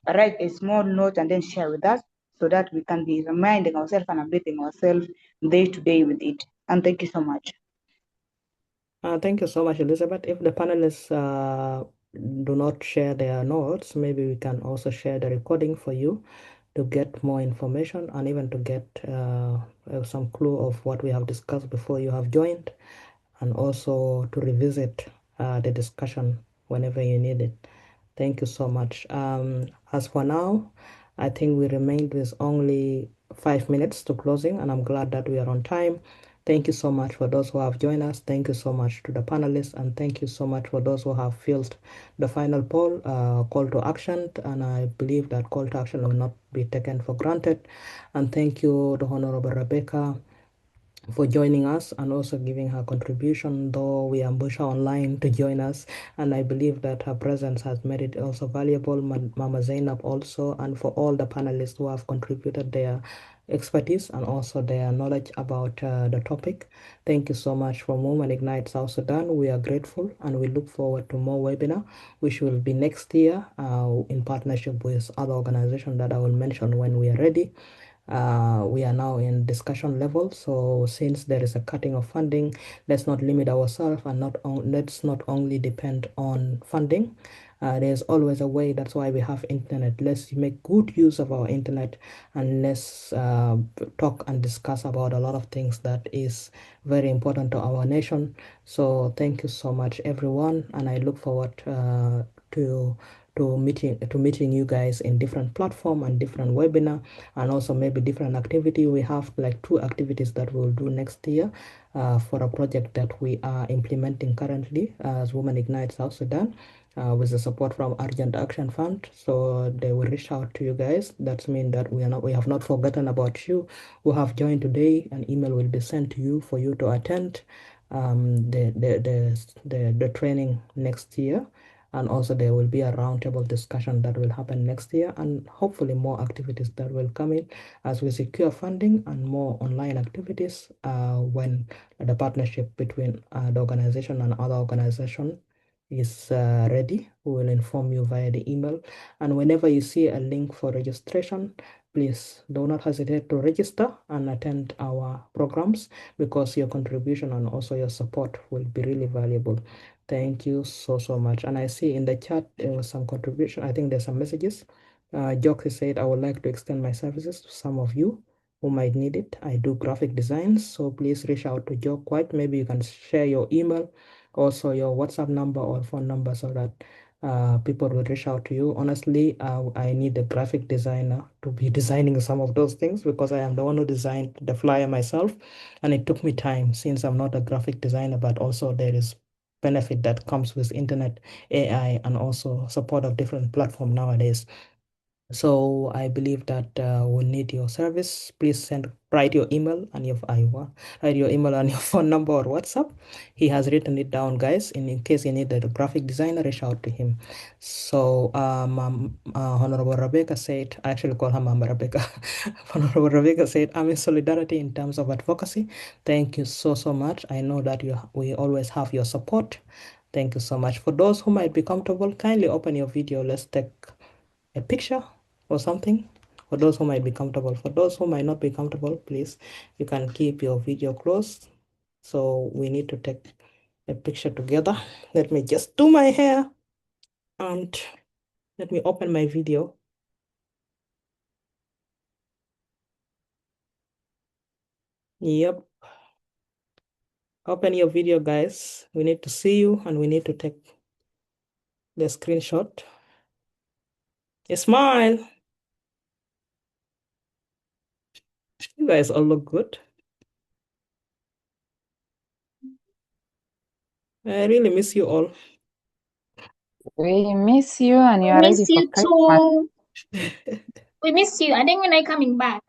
write a small note and then share with us so that we can be reminding ourselves and updating ourselves day to day with it. And thank you so much. Thank you so much, Elizabeth. If the panelists do not share their notes, maybe we can also share the recording for you to get more information and even to get some clue of what we have discussed before you have joined, and also to revisit the discussion whenever you need it. Thank you so much. As for now, I think we remained with only 5 minutes to closing, and I'm glad that we are on time. Thank you so much for those who have joined us. Thank you so much to the panelists, and thank you so much for those who have filled the final poll, call to action. And I believe that call to action will not be taken for granted. And thank you to Honorable Rebecca for joining us and also giving her contribution, though we ambush her online to join us. And I believe that her presence has made it also valuable. Mama Zainab also, and for all the panelists who have contributed their expertise and also their knowledge about the topic. Thank you so much from Women Ignite South Sudan. We are grateful and we look forward to more webinar, which will be next year in partnership with other organizations that I will mention when we are ready. We are now in discussion level. So since there is a cutting of funding, let's not limit ourselves and let's not only depend on funding. There's always a way. That's why we have internet. Let's make good use of our internet and let's talk and discuss about a lot of things that is very important to our nation. So thank you so much, everyone, and I look forward to meeting you guys in different platform and different webinar, and also maybe different activity. We have like 2 activities that we'll do next year for a project that we are implementing currently as Women Ignite South Sudan. With the support from Urgent Action Fund, so they will reach out to you guys. That means that we have not forgotten about you who have joined today. An email will be sent to you for you to attend the training next year, and also there will be a roundtable discussion that will happen next year, and hopefully more activities that will come in as we secure funding and more online activities when the partnership between the organization and other organization is ready. We will inform you via the email, and whenever you see a link for registration, please do not hesitate to register and attend our programs, because your contribution and also your support will be really valuable. Thank you so much. And I see in the chat there was some contribution. I think there's some messages. Jock said, I would like to extend my services to some of you who might need it. I do graphic designs, so please reach out to Jock White. Maybe you can share your email, also your WhatsApp number or phone number, so that people will reach out to you. Honestly, I need a graphic designer to be designing some of those things, because I am the one who designed the flyer myself, and it took me time since I'm not a graphic designer, but also there is benefit that comes with internet, AI, and also support of different platform nowadays. So I believe that we'll need your service. Please write your email and write your email and your phone number or WhatsApp. He has written it down, guys. In case you need a graphic designer, reach out to him. So Honorable Rebecca said, I actually call her Mama Rebecca. Honorable Rebecca said, I'm in solidarity in terms of advocacy. Thank you so much. I know that we always have your support. Thank you so much. For those who might be comfortable, kindly open your video. Let's take a picture or something. For those who might be comfortable. For those who might not be comfortable, please, you can keep your video closed. So we need to take a picture together. Let me just do my hair and let me open my video. Yep. Open your video, guys. We need to see you and we need to take the screenshot. A smile. You guys all look good. I really miss you all. We miss you, and you We are miss ready for you Christmas. too. We miss you. I think when I coming back.